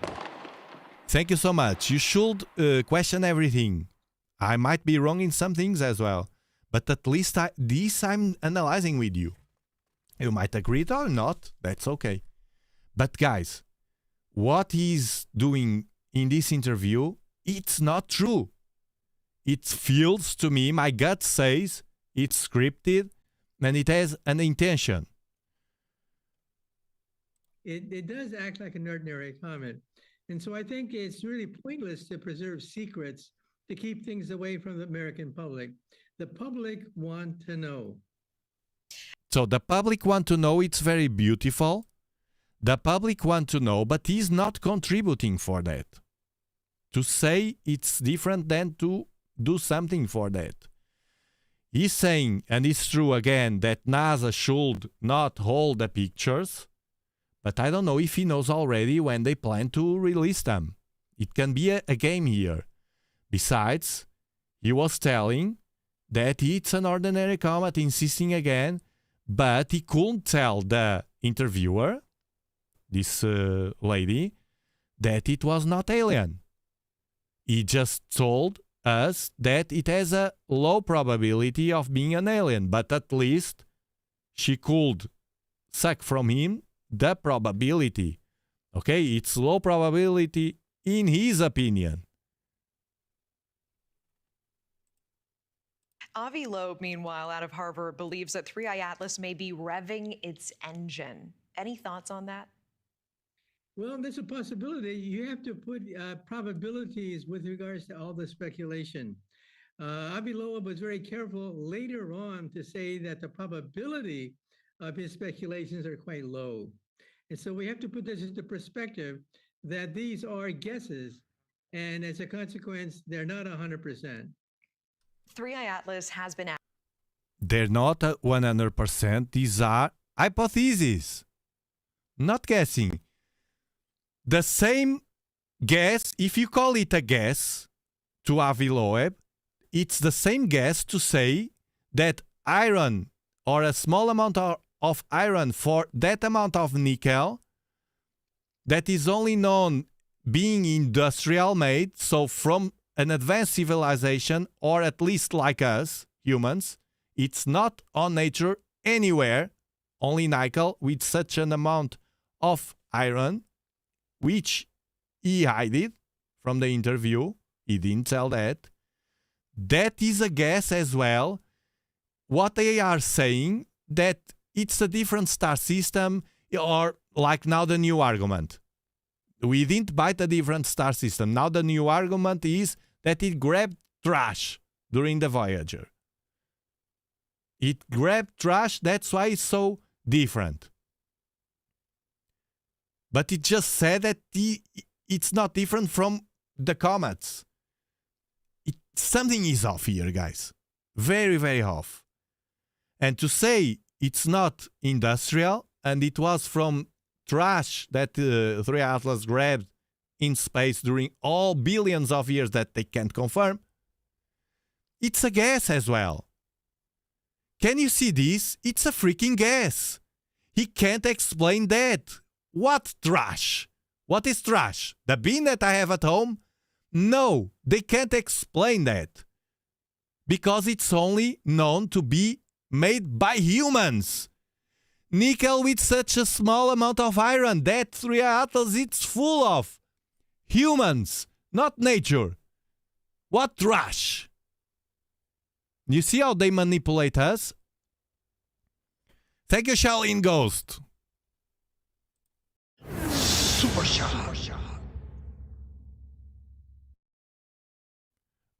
Thank you so much. You should question everything. I might be wrong in some things as well, but at least I'm analyzing with you. You might agree or not, that's okay. But guys, what he's doing in this interview, it's not true. It feels to me, my gut says, it's scripted and it has an intention. it does act like an ordinary comet. And so I think it's really pointless to preserve secrets to keep things away from the American public. The public want to know. So the public want to know, it's very beautiful. The public want to know, but he's not contributing for that. To say it's different than to do something for that. He's saying, and it's true again, that NASA should not hold the pictures, but I don't know if he knows already when they plan to release them. It can be a game here. Besides, he was telling that it's an ordinary comet, insisting again, but he couldn't tell the interviewer, this lady, that it was not alien. He just told us that it has a low probability of being an alien, but at least she could suck from him the probability. Okay, it's low probability in his opinion. Avi Loeb, meanwhile, out of Harvard, believes that 3I Atlas may be revving its engine. Any thoughts on that? Well, there's a possibility. You have to put probabilities with regards to all the speculation. Avi Loeb was very careful later on to say that the probability of his speculations are quite low. And so we have to put this into perspective that these are guesses, and as a consequence, they're not 100%. 3I Atlas has been out. They're not 100%. These are hypotheses, not guessing. The same guess, if you call it a guess to Avi Loeb, it's the same guess to say that iron or a small amount of iron for that amount of nickel that is only known being industrial made, so from an advanced civilization, or at least like us, humans, it's not on nature anywhere, only nickel with such an amount of iron, which he hid from the interview. He didn't tell that. That is a guess as well. What they are saying, that it's a different star system, or like now the new argument. We didn't bite a different star system. Now the new argument is that it grabbed trash during the Voyager. It grabbed trash, that's why it's so different. But it just said that it's not different from the comets. Something is off here, guys. Very, very off. And to say it's not industrial and it was from trash that 3 Atlas grabbed in space during all billions of years that they can't confirm, it's a guess as well. Can you see this? It's a freaking guess. He can't explain that. What trash? What is trash? The bin that I have at home? No, they can't explain that. Because it's only known to be made by humans. Nickel with such a small amount of iron, that 3 Atlas it's full of. Humans, not nature. What trash? You see how they manipulate us? Thank you, Shaolin Ghost. Super shot.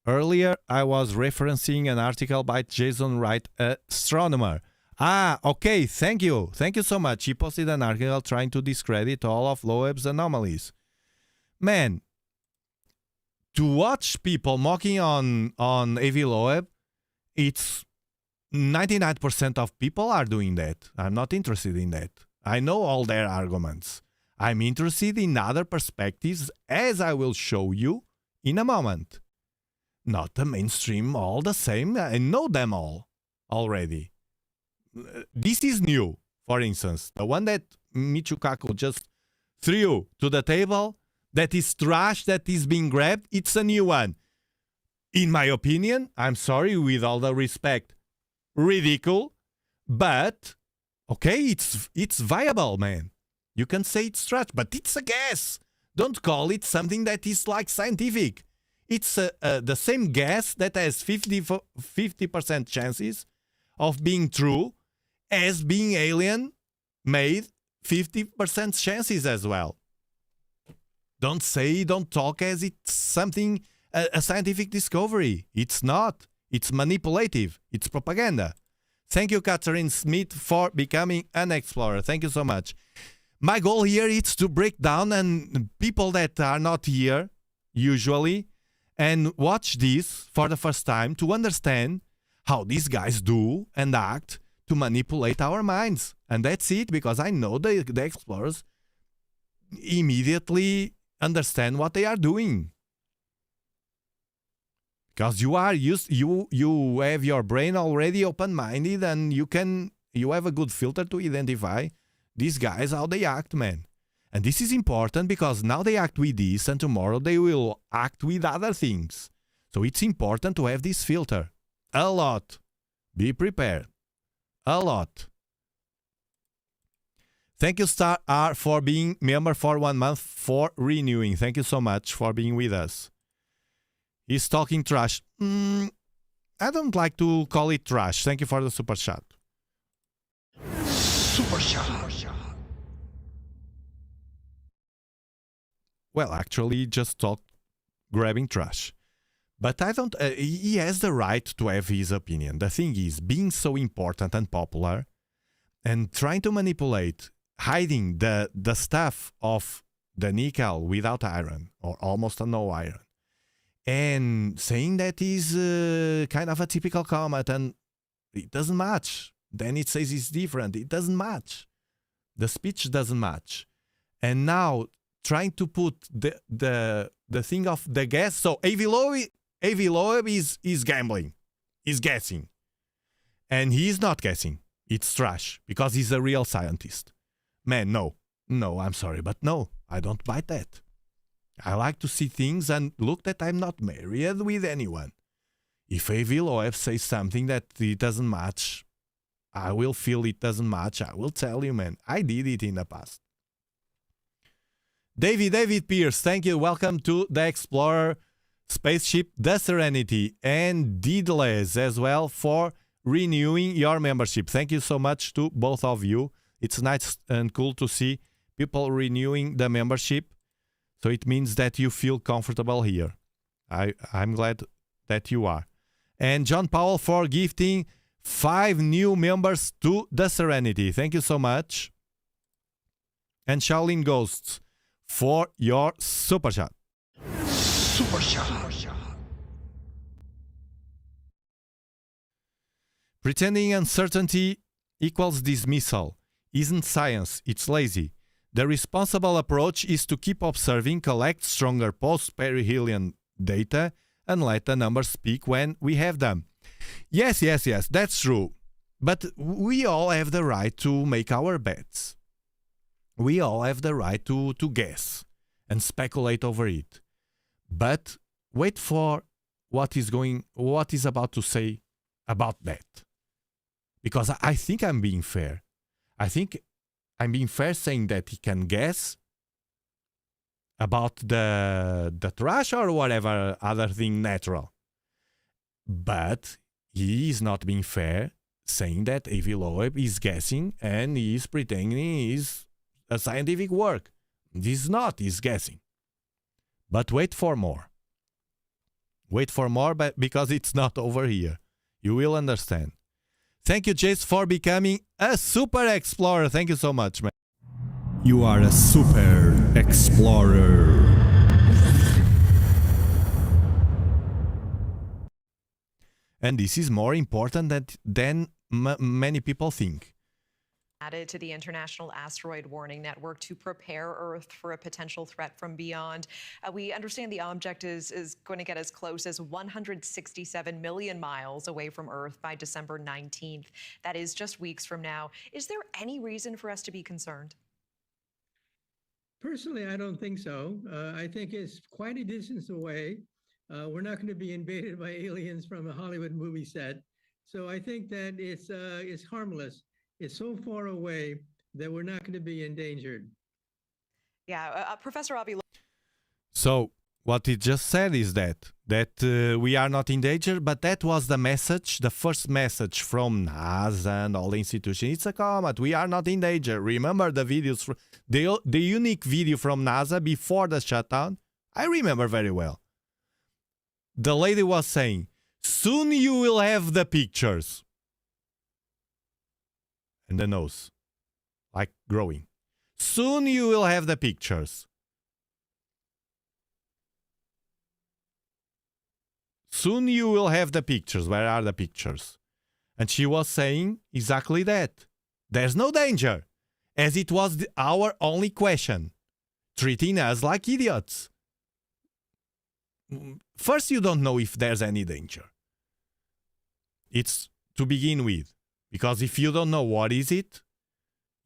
Earlier, I was referencing an article by Jason Wright, astronomer. Ah, okay, thank you. Thank you so much. He posted an article trying to discredit all of Loeb's anomalies. Man, to watch people mocking on Avi Loeb, it's 99% of people are doing that. I'm not interested in that. I know all their arguments. I'm interested in other perspectives, as I will show you in a moment. Not the mainstream all the same. I know them all already. This is new, for instance. The one that Michio Kaku just threw to the table, that is trash, that is being grabbed, it's a new one. In my opinion, I'm sorry, with all the respect, ridicule, but, okay, it's viable, man. You can say it's trash, but it's a guess. Don't call it something that is like scientific. It's the same guess that has 50% chances of being true as being alien made 50% chances as well. Don't talk as it's something, a scientific discovery. It's not. It's manipulative. It's propaganda. Thank you, Catherine Smith, for becoming an explorer. Thank you so much. My goal here is to break down and people that are not here usually and watch this for the first time to understand how these guys do and act to manipulate our minds. And that's it, because I know the explorers immediately understand what they are doing. Because you have your brain already open-minded, and you have a good filter to identify these guys, how they act, man. And this is important because now they act with this, and tomorrow they will act with other things. So it's important to have this filter. A lot. Be prepared. A lot. Thank you, Star R, for being member for 1 month, for renewing. Thank you so much for being with us. He's talking trash. I don't like to call it trash. Thank you for the super chat. Super shot. Well, actually, just talk grabbing trash. But I don't. He has the right to have his opinion. The thing is, being so important and popular, and trying to manipulate, hiding the stuff of the nickel without iron or almost no iron, and saying that is kind of a typical comet, and it doesn't match. Then it says it's different. It doesn't match. The speech doesn't match. And now trying to put the thing of the guess. So Avi Loeb is gambling. He's guessing. And he's not guessing. It's trash because he's a real scientist. Man, no. No, I'm sorry, but no, I don't buy that. I like to see things, and look that I'm not married with anyone. If Avi Loeb says something that it doesn't match, I will feel it doesn't match. I will tell you, man. I did it in the past. David Pierce, thank you. Welcome to the Explorer spaceship, the Serenity, and Didles as well for renewing your membership. Thank you so much to both of you. It's nice and cool to see people renewing the membership. So it means that you feel comfortable here. I'm glad that you are. And John Powell for gifting 5 new members to the Serenity. Thank you so much. And Shaolin Ghosts for your super chat. Super shot. Pretending uncertainty equals dismissal isn't science, it's lazy. The responsible approach is to keep observing, collect stronger post-perihelion data, and let the numbers speak when we have them. Yes, that's true. But we all have the right to make our bets. We all have the right to guess and speculate over it. But wait for what is about to say about that. Because I think I'm being fair. I think I'm being fair saying that he can guess about the trash or whatever other thing natural. But he is not being fair saying that Avi Loeb is guessing and he is pretending he is a scientific work. This is not, he's guessing. But wait for more. Wait for more, but because it's not over here. You will understand. Thank you, Jace, for becoming a super explorer. Thank you so much, man. You are a super explorer. And this is more important than many people think. Added to the International Asteroid Warning Network to prepare Earth for a potential threat from beyond. We understand the object is going to get as close as 167 million miles away from Earth by December 19th. That is just weeks from now. Is there any reason for us to be concerned? Personally, I don't think so. I think it's quite a distance away. We're not going to be invaded by aliens from a Hollywood movie set. So I think that it's harmless. It's so far away that we're not going to be endangered. Yeah, Professor Avi. So what he just said is that we are not in danger, but that was the message, the first message from NASA and all the institutions. It's a comet. We are not in danger. Remember the videos, the unique video from NASA before the shutdown? I remember very well. The lady was saying, Soon you will have the pictures. And the nose, like growing. Soon you will have the pictures. Soon you will have the pictures. Where are the pictures? And she was saying exactly that. There's no danger, as it was our only question, treating us like idiots. First, you don't know if there's any danger. It's to begin with, because if you don't know what is it,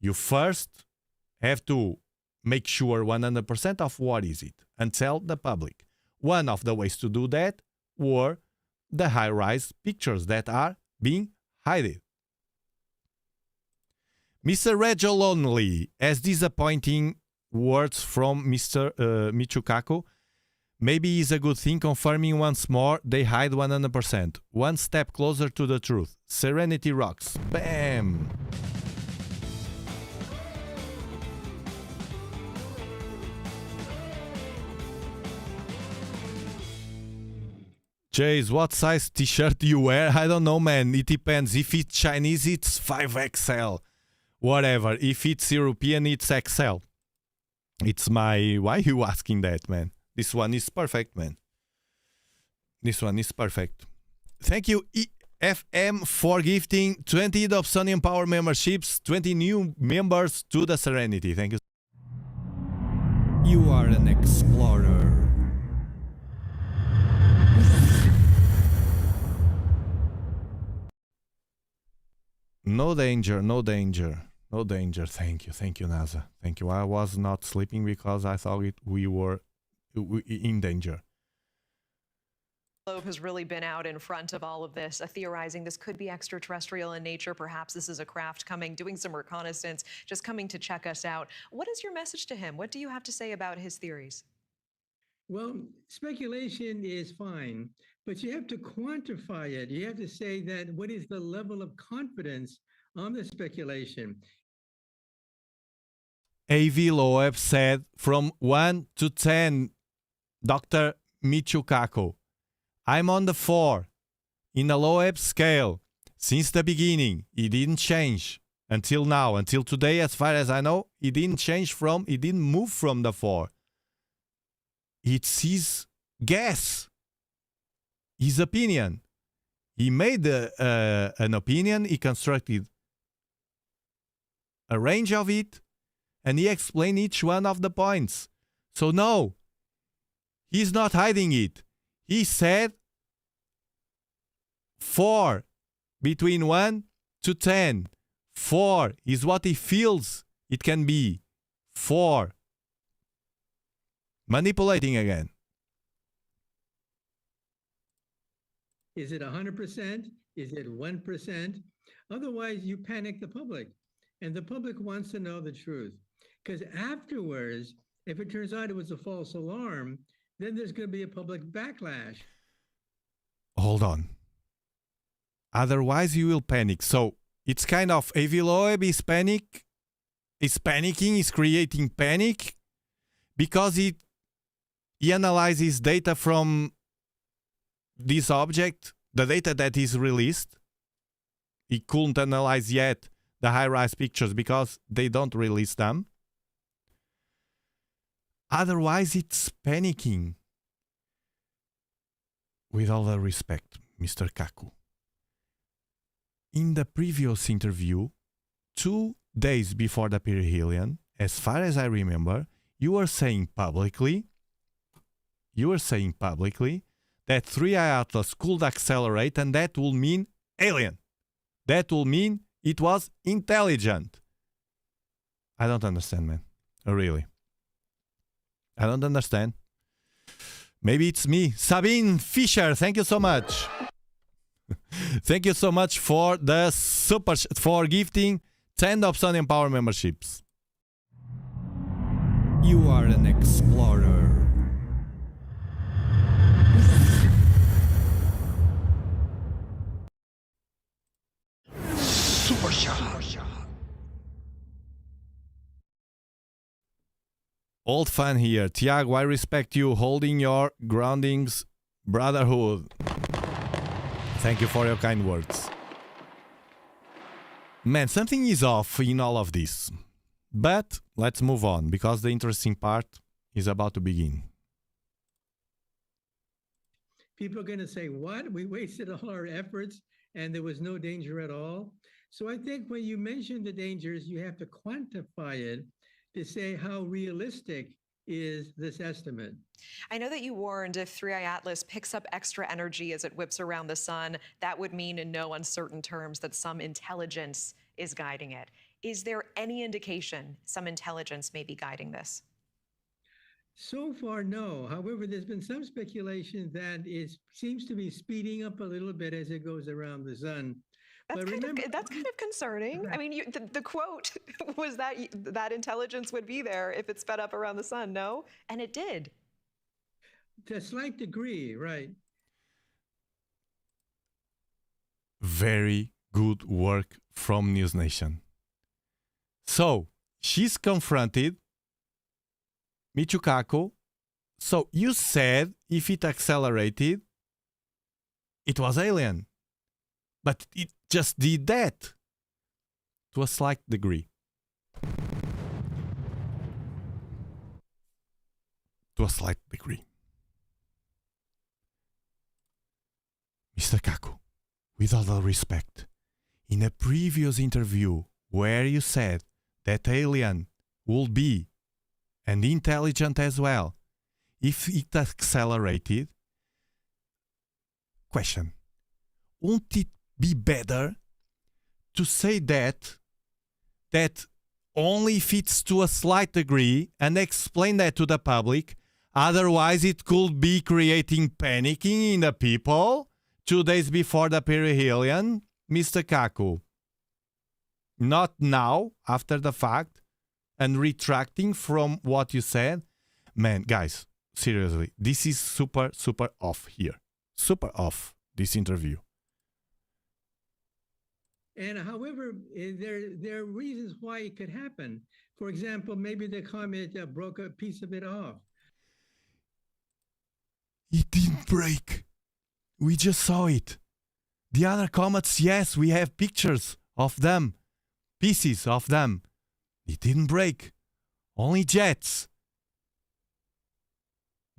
you first have to make sure 100% of what is it and tell the public. One of the ways to do that were the high-rise pictures that are being hidden. Mr. Reggio Lonely has disappointing words from Mr. Michikaku. Maybe it's a good thing, confirming once more they hide 100%. One step closer to the truth. Serenity rocks. Bam! Jace, what size t-shirt do you wear? I don't know, man. It depends. If it's Chinese, it's 5XL. Whatever. If it's European, it's XL. It's my... Why are you asking that, man? This one is perfect, man. This one is perfect. Thank you, EFM, for gifting 20 Dobsonian Power memberships, 20 new members to the Serenity. Thank you. You are an explorer. No danger, no danger, no danger. Thank you, NASA. Thank you. I was not sleeping because I thought we were in danger. Globe has really been out in front of all of this, theorizing this could be extraterrestrial in nature. Perhaps this is a craft coming, doing some reconnaissance, just coming to check us out. What is your message to him? What do you have to say about his theories? Well, speculation is fine, but you have to quantify it. You have to say that what is the level of confidence on the speculation? AV Loeb said from 1 to 10, Dr. Michikaku. I'm on the 4. In a Loeb scale. Since the beginning, it didn't change. Until now, until today, as far as I know, it didn't move from the 4. It's his guess, his opinion. He made an opinion, he constructed a range of it, and he explained each one of the points. So no, he's not hiding it. He said 4, between 1 to 10. 4 is what he feels it can be. 4. Manipulating again. Is it 100%? Is it 1%? Otherwise, you panic the public. And the public wants to know the truth. Because afterwards, if it turns out it was a false alarm, then there's going to be a public backlash. Hold on. Otherwise, you will panic. So it's kind of AV Loeb is panicking, is creating panic because he analyzes data from this object, the data that is released. He couldn't analyze yet the high-rise pictures because they don't release them. Otherwise, it's panicking. With all the respect, Mr. Kaku. In the previous interview, 2 days before the perihelion, as far as I remember, you were saying publicly that 3i Atlas could accelerate, and that will mean alien. That will mean it was intelligent. I don't understand, man. Really. I don't understand. Maybe it's me. Sabine Fischer, thank you so much. Thank you so much for the for gifting 10 Dobsonian Power memberships. You are an explorer. Super shot. Old fan here. Tiago, I respect you holding your groundings brotherhood. Thank you for your kind words. Man, something is off in all of this. But let's move on, because the interesting part is about to begin. People are going to say, what? We wasted all our efforts and there was no danger at all. So I think when you mention the dangers, you have to quantify it to say how realistic is this estimate. I know that you warned if 3i Atlas picks up extra energy as it whips around the sun, that would mean in no uncertain terms that some intelligence is guiding it. Is there any indication some intelligence may be guiding this? So far, no. However, there's been some speculation that it seems to be speeding up a little bit as it goes around the sun. That's kind of concerning. I mean, the quote was that that intelligence would be there if it sped up around the sun, no? And it did. To a slight degree, right. Very good work from News Nation. So, she's confronted Michio Kaku. So, you said if it accelerated, it was alien. But it just did that to a slight degree. To a slight degree. Mr. Kaku, with all the respect, in a previous interview where you said that alien would be and intelligent as well, if it accelerated, question, won't it be better to say that only if it's to a slight degree and explain that to the public? Otherwise, it could be creating panicking in the people 2 days before the perihelion. Mr. Kaku, not now, after the fact, and retracting from what you said. Man, guys, seriously, this is super, super off here. Super off, this interview. And however, there are reasons why it could happen. For example, maybe the comet broke a piece of it off. It didn't break. We just saw it. The other comets, yes, we have pictures of them, pieces of them. It didn't break. Only jets.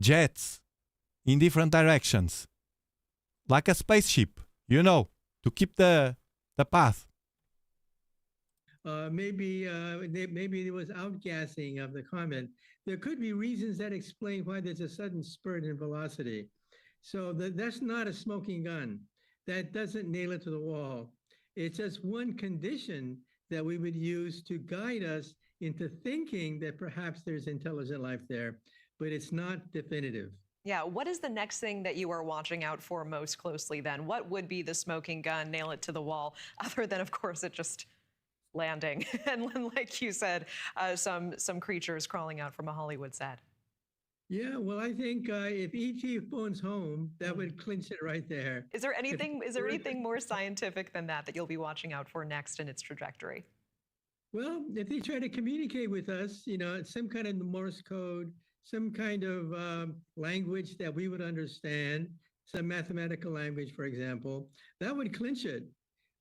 Jets in different directions. Like a spaceship, you know, to keep the path. Maybe there was outgassing of the comet. There could be reasons that explain why there's a sudden spurt in velocity. So that's not a smoking gun. That doesn't nail it to the wall. It's just one condition that we would use to guide us into thinking that perhaps there's intelligent life there, but it's not definitive. Yeah, what is the next thing that you are watching out for most closely then? What would be the smoking gun, nail it to the wall, other than, of course, it just landing? And like you said, some creatures crawling out from a Hollywood set. Yeah, well, I think if E.T. phones home, that would clinch it right there. Is there anything more scientific than that you'll be watching out for next in its trajectory? Well, if they try to communicate with us, you know, some kind of Morse code, some kind of language that we would understand, some mathematical language, for example, that would clinch it.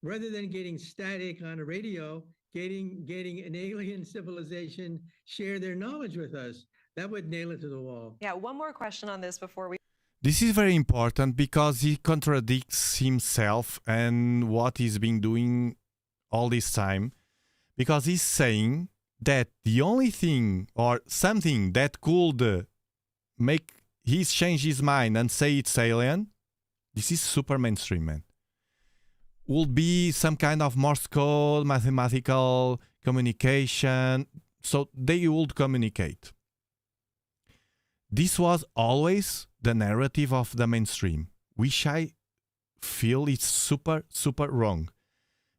Rather than getting static on a radio, getting an alien civilization share their knowledge with us, that would nail it to the wall. Yeah, one more question on this before we... This is very important because he contradicts himself and what he's been doing all this time. Because he's saying that the only thing or something that could make he change his mind and say it's alien, this is super mainstream, man, would be some kind of Morse code, mathematical communication, so they would communicate. This was always the narrative of the mainstream, which I feel it's super, super wrong.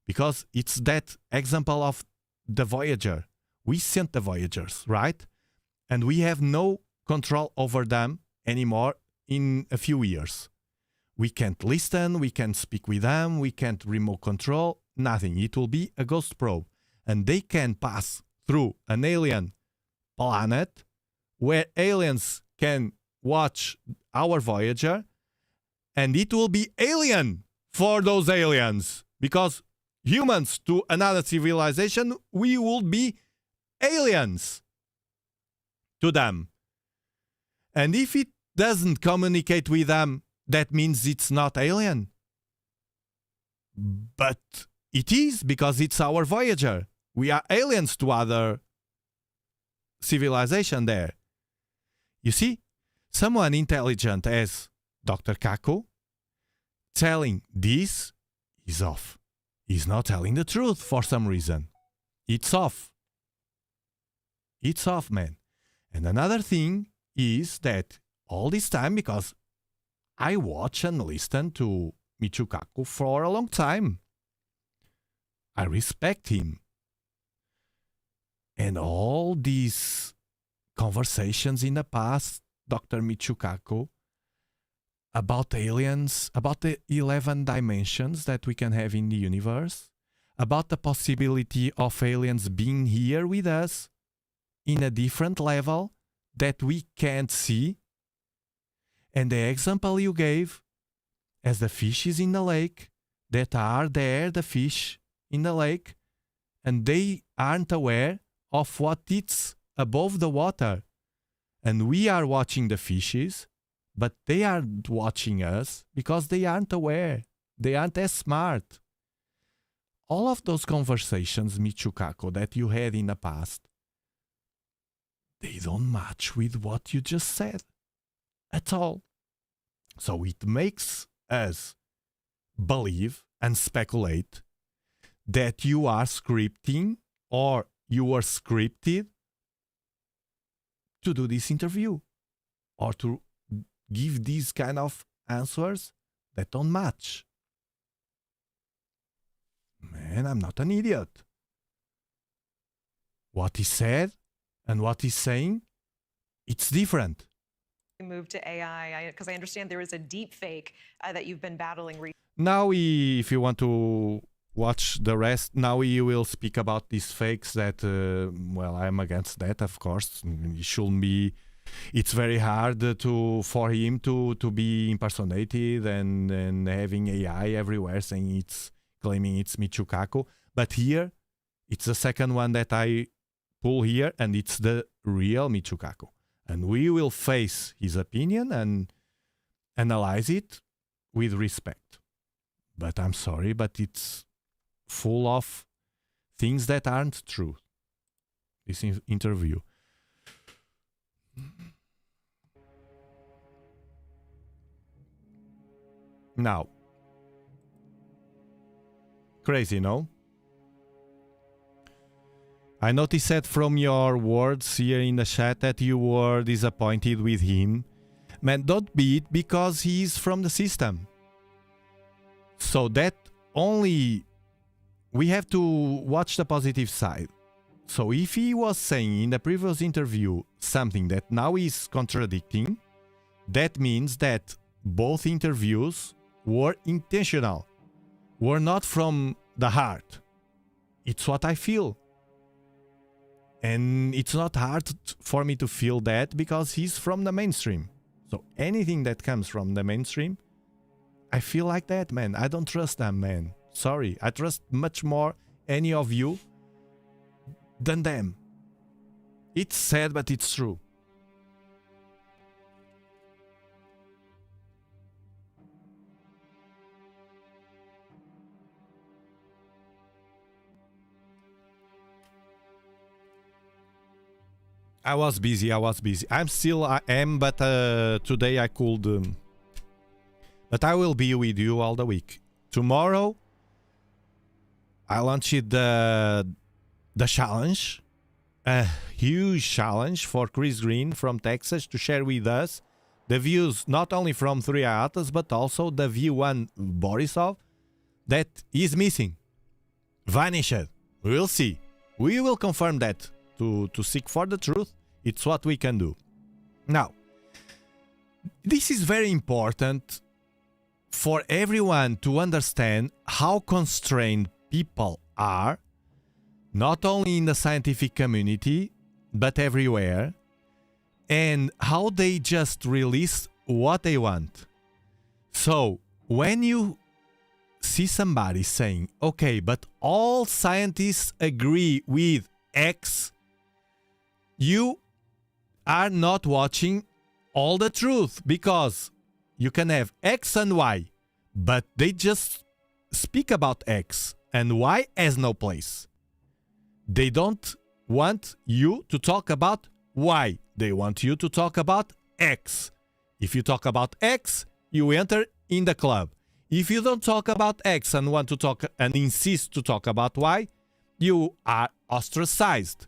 Because it's that example of the Voyager. We sent the Voyagers, right? And we have no control over them anymore in a few years. We can't listen, we can't speak with them, we can't remote control, nothing. It will be a ghost probe. And they can pass through an alien planet where aliens can watch our Voyager, and it will be alien for those aliens. Because humans to another civilization, we would be aliens to them. And if it doesn't communicate with them, that means it's not alien. But it is, because it's our Voyager. We are aliens to other civilization there. You see, someone intelligent as Dr. Kaku telling this is off. He's not telling the truth for some reason. It's off. It's off, man. And another thing is that all this time, because I watch and listen to Michio Kaku for a long time, I respect him. And all these conversations in the past, Dr. Michio Kaku, about aliens, about the 11 dimensions that we can have in the universe, about the possibility of aliens being here with us in a different level that we can't see. And the example you gave, as the fishes in the lake, that are there, the fish in the lake, and they aren't aware of what it's above the water. And we are watching the fishes, but they aren't watching us because they aren't aware. They aren't as smart. All of those conversations, Michio Kaku, that you had in the past, they don't match with what you just said at all. So it makes us believe and speculate that you are scripting or you were scripted to do this interview or to give these kind of answers that don't match. Man, I'm not an idiot. What he said and what he's saying, it's different. Move to AI, because I understand there is a deep fake that you've been battling recently. Now, if you want to watch the rest, now he will speak about these fakes that, well, I'm against that, of course. It shouldn't be. It's very hard for him to be impersonated and having AI everywhere claiming it's Michio Kaku. But here, it's the second one that I pull here, and it's the real Michio Kaku. And we will face his opinion and analyze it with respect. But I'm sorry, but it's full of things that aren't true. This interview. Now, crazy, no? I noticed that from your words here in the chat that you were disappointed with him. Man, don't be it, because he's from the system. So that only... We have to watch the positive side. So if he was saying in the previous interview something that now is contradicting, that means that both interviews were intentional, were not from the heart. It's what I feel. And it's not hard for me to feel that because he's from the mainstream. So anything that comes from the mainstream, I feel like that, man. I don't trust them, man. Sorry. I trust much more any of you than them. It's sad, but it's true. I was busy. I am, but today I could. But I will be with you all the week. Tomorrow, I launched the challenge. A huge challenge for Chris Green from Texas to share with us the views not only from 3 IATAs, but also the V1 Borisov that is missing. Vanished. We'll see. We will confirm that. To seek for the truth, it's what we can do. Now, this is very important for everyone to understand how constrained people are, not only in the scientific community, but everywhere, and how they just release what they want. So, when you see somebody saying, okay, but all scientists agree with X, you are not watching all the truth, because you can have X and Y, but they just speak about X and Y has no place. They don't want you to talk about Y. They want you to talk about X. If you talk about X, you enter in the club. If you don't talk about X and want to talk and insist to talk about Y, you are ostracized.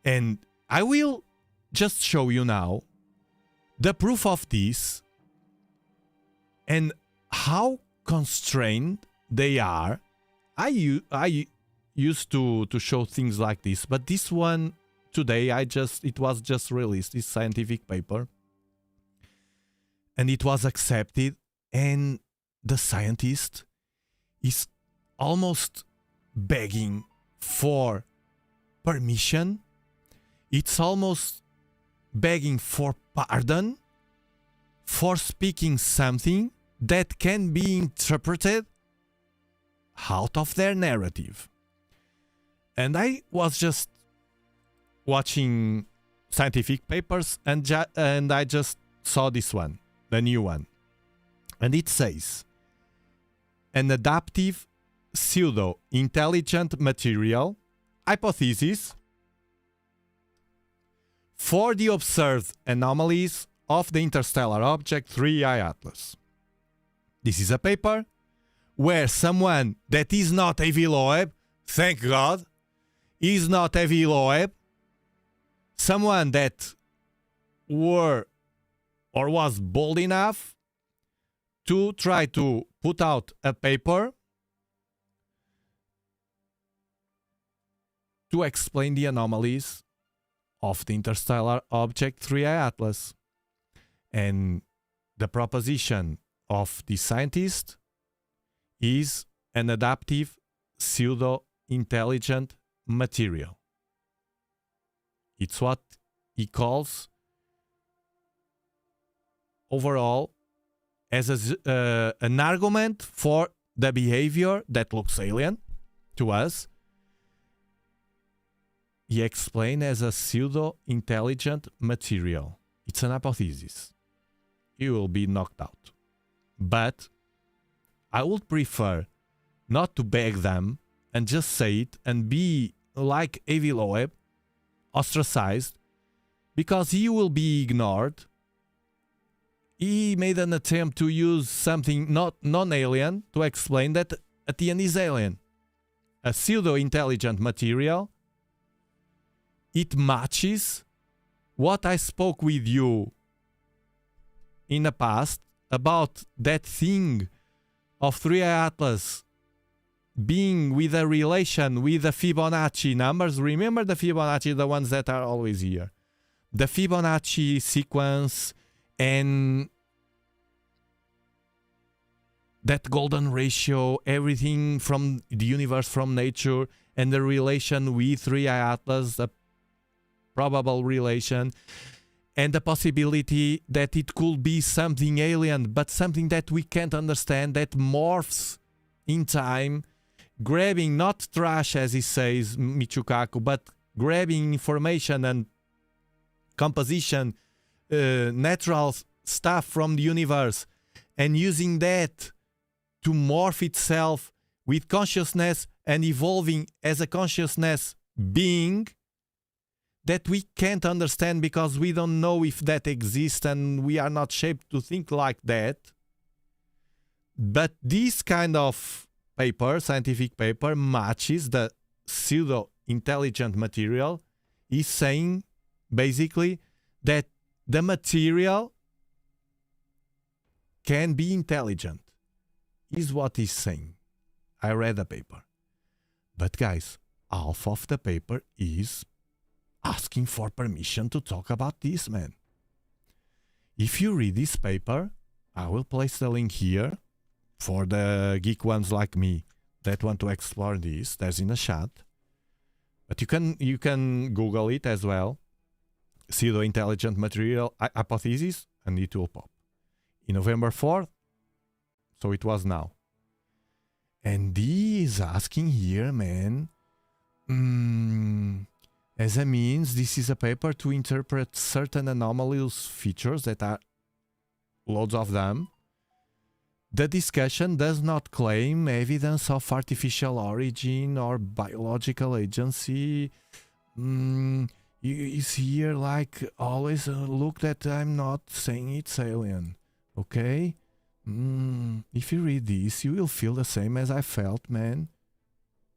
And I will just show you now the proof of this and how constrained they are. I used to show things like this, but this one today it was just released, this scientific paper, and it was accepted, and the scientist is almost begging for permission. It's almost begging for pardon for speaking something that can be interpreted out of their narrative. And I was just watching scientific papers and I just saw this one, the new one. And it says, an adaptive pseudo-intelligent material hypothesis for the observed anomalies of the interstellar object 3I Atlas. This is a paper where someone that is not Avi Loeb, thank God, is not Avi Loeb, someone that was bold enough to try to put out a paper to explain the anomalies of the interstellar object 3I Atlas. And the proposition of the scientist is an adaptive pseudo-intelligent material. It's what he calls overall as an argument for the behavior that looks alien to us. He explained as a pseudo-intelligent material. It's an hypothesis. You will be knocked out. But I would prefer not to beg them and just say it and be like Avi Loeb, ostracized, because he will be ignored. He made an attempt to use something not non-alien to explain that at the end is alien. A pseudo-intelligent material. It matches what I spoke with you in the past about that thing of 3I Atlas being with a relation with the Fibonacci numbers. Remember the Fibonacci, the ones that are always here. The Fibonacci sequence and that golden ratio, everything from the universe, from nature, and the relation with 3I Atlas, the probable relation, and the possibility that it could be something alien, but something that we can't understand, that morphs in time, grabbing not trash, as he says, Michio Kaku, but grabbing information and composition, natural stuff from the universe, and using that to morph itself with consciousness and evolving as a consciousness being that we can't understand because we don't know if that exists and we are not shaped to think like that. But this kind of paper, scientific paper, matches the pseudo-intelligent material. Is saying basically that the material can be intelligent, is what he's saying. I read the paper. But guys, half of the paper is asking for permission to talk about this, man. If you read this paper, I will place the link here for the geek ones like me that want to explore this. There's in the chat. But you can Google it as well. Pseudo-intelligent material hypothesis, and it will pop. In November 4th, so it was now. And he is asking here, man, as a means, this is a paper to interpret certain anomalous features that are loads of them. The discussion does not claim evidence of artificial origin or biological agency. Is here like always look that I'm not saying it's alien, okay? If you read this, you will feel the same as I felt, man.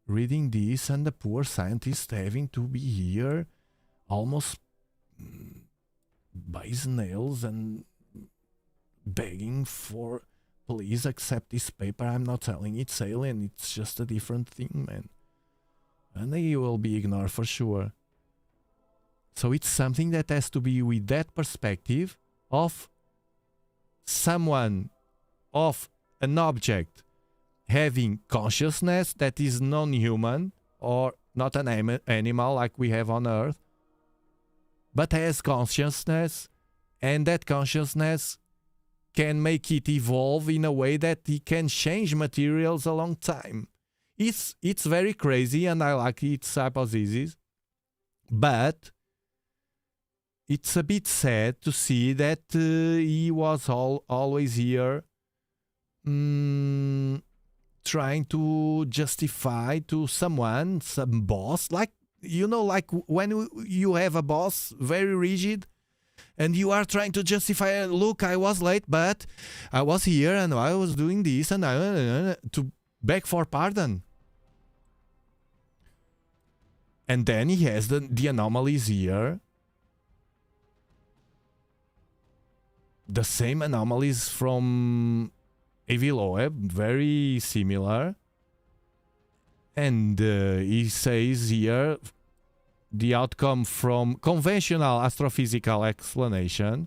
Reading this and the poor scientist having to be here almost by his nails and begging for, please accept this paper. I'm not telling it's alien, it's just a different thing, man. And he will be ignored for sure. So it's something that has to be with that perspective of someone, of an object having consciousness that is non-human or not an animal like we have on Earth, but has consciousness, and that consciousness can make it evolve in a way that it can change materials a long time. It's very crazy, and I like its hypothesis, but it's a bit sad to see that he was always here trying to justify to someone, some boss, like, you know, like when you have a boss very rigid and you are trying to justify, look, I was late, but I was here and I was doing this, and to beg for pardon. And then he has the anomalies here. The same anomalies from Eviloeb, very similar. And he says here, the outcome from conventional astrophysical explanation,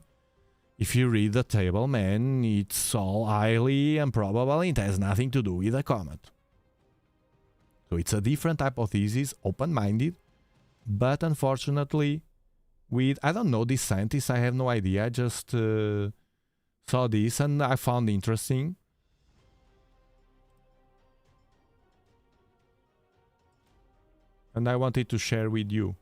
if you read the table, man, it's all highly improbable. It has nothing to do with a comet. So it's a different hypothesis, open-minded, but unfortunately, with, I don't know, this scientist, I have no idea, I just saw this and I found interesting. And I wanted to share with you.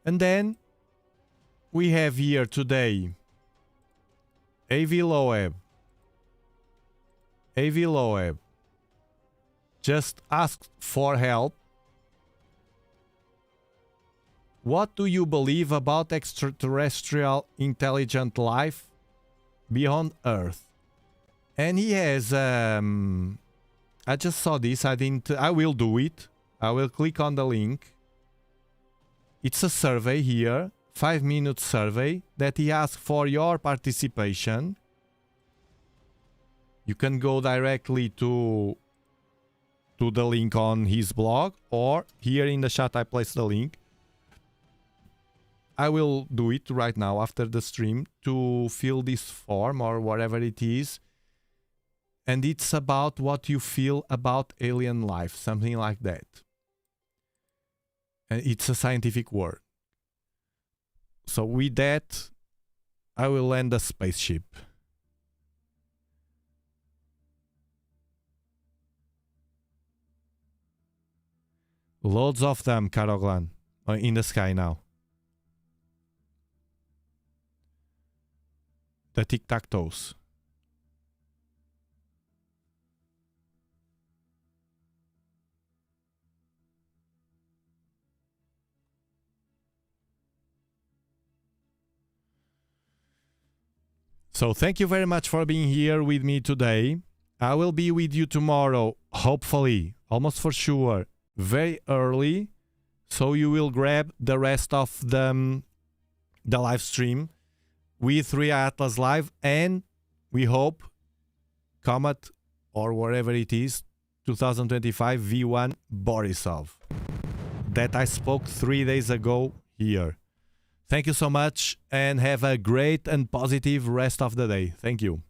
And then we have here today Eviloeb just asked for help. What do you believe about extraterrestrial intelligent life beyond Earth? And he has I just saw this, I will do it. I will click on the link. It's a survey here, 5-minute survey that he asks for your participation. You can go directly to the link on his blog, or here in the chat I place the link. I will do it right now after the stream to fill this form or whatever it is. And it's about what you feel about alien life, something like that. And it's a scientific word. So with that, I will land a spaceship. Loads of them, Karoglan, in the sky now. The tic-tac-toes. So thank you very much for being here with me today. I will be with you tomorrow, hopefully, almost for sure, very early. So you will grab the rest of the live stream with 3 Atlas Live, and we hope Comet or wherever it is, 2025 V1 Borisov that I spoke 3 days ago here. Thank you so much and have a great and positive rest of the day. Thank you.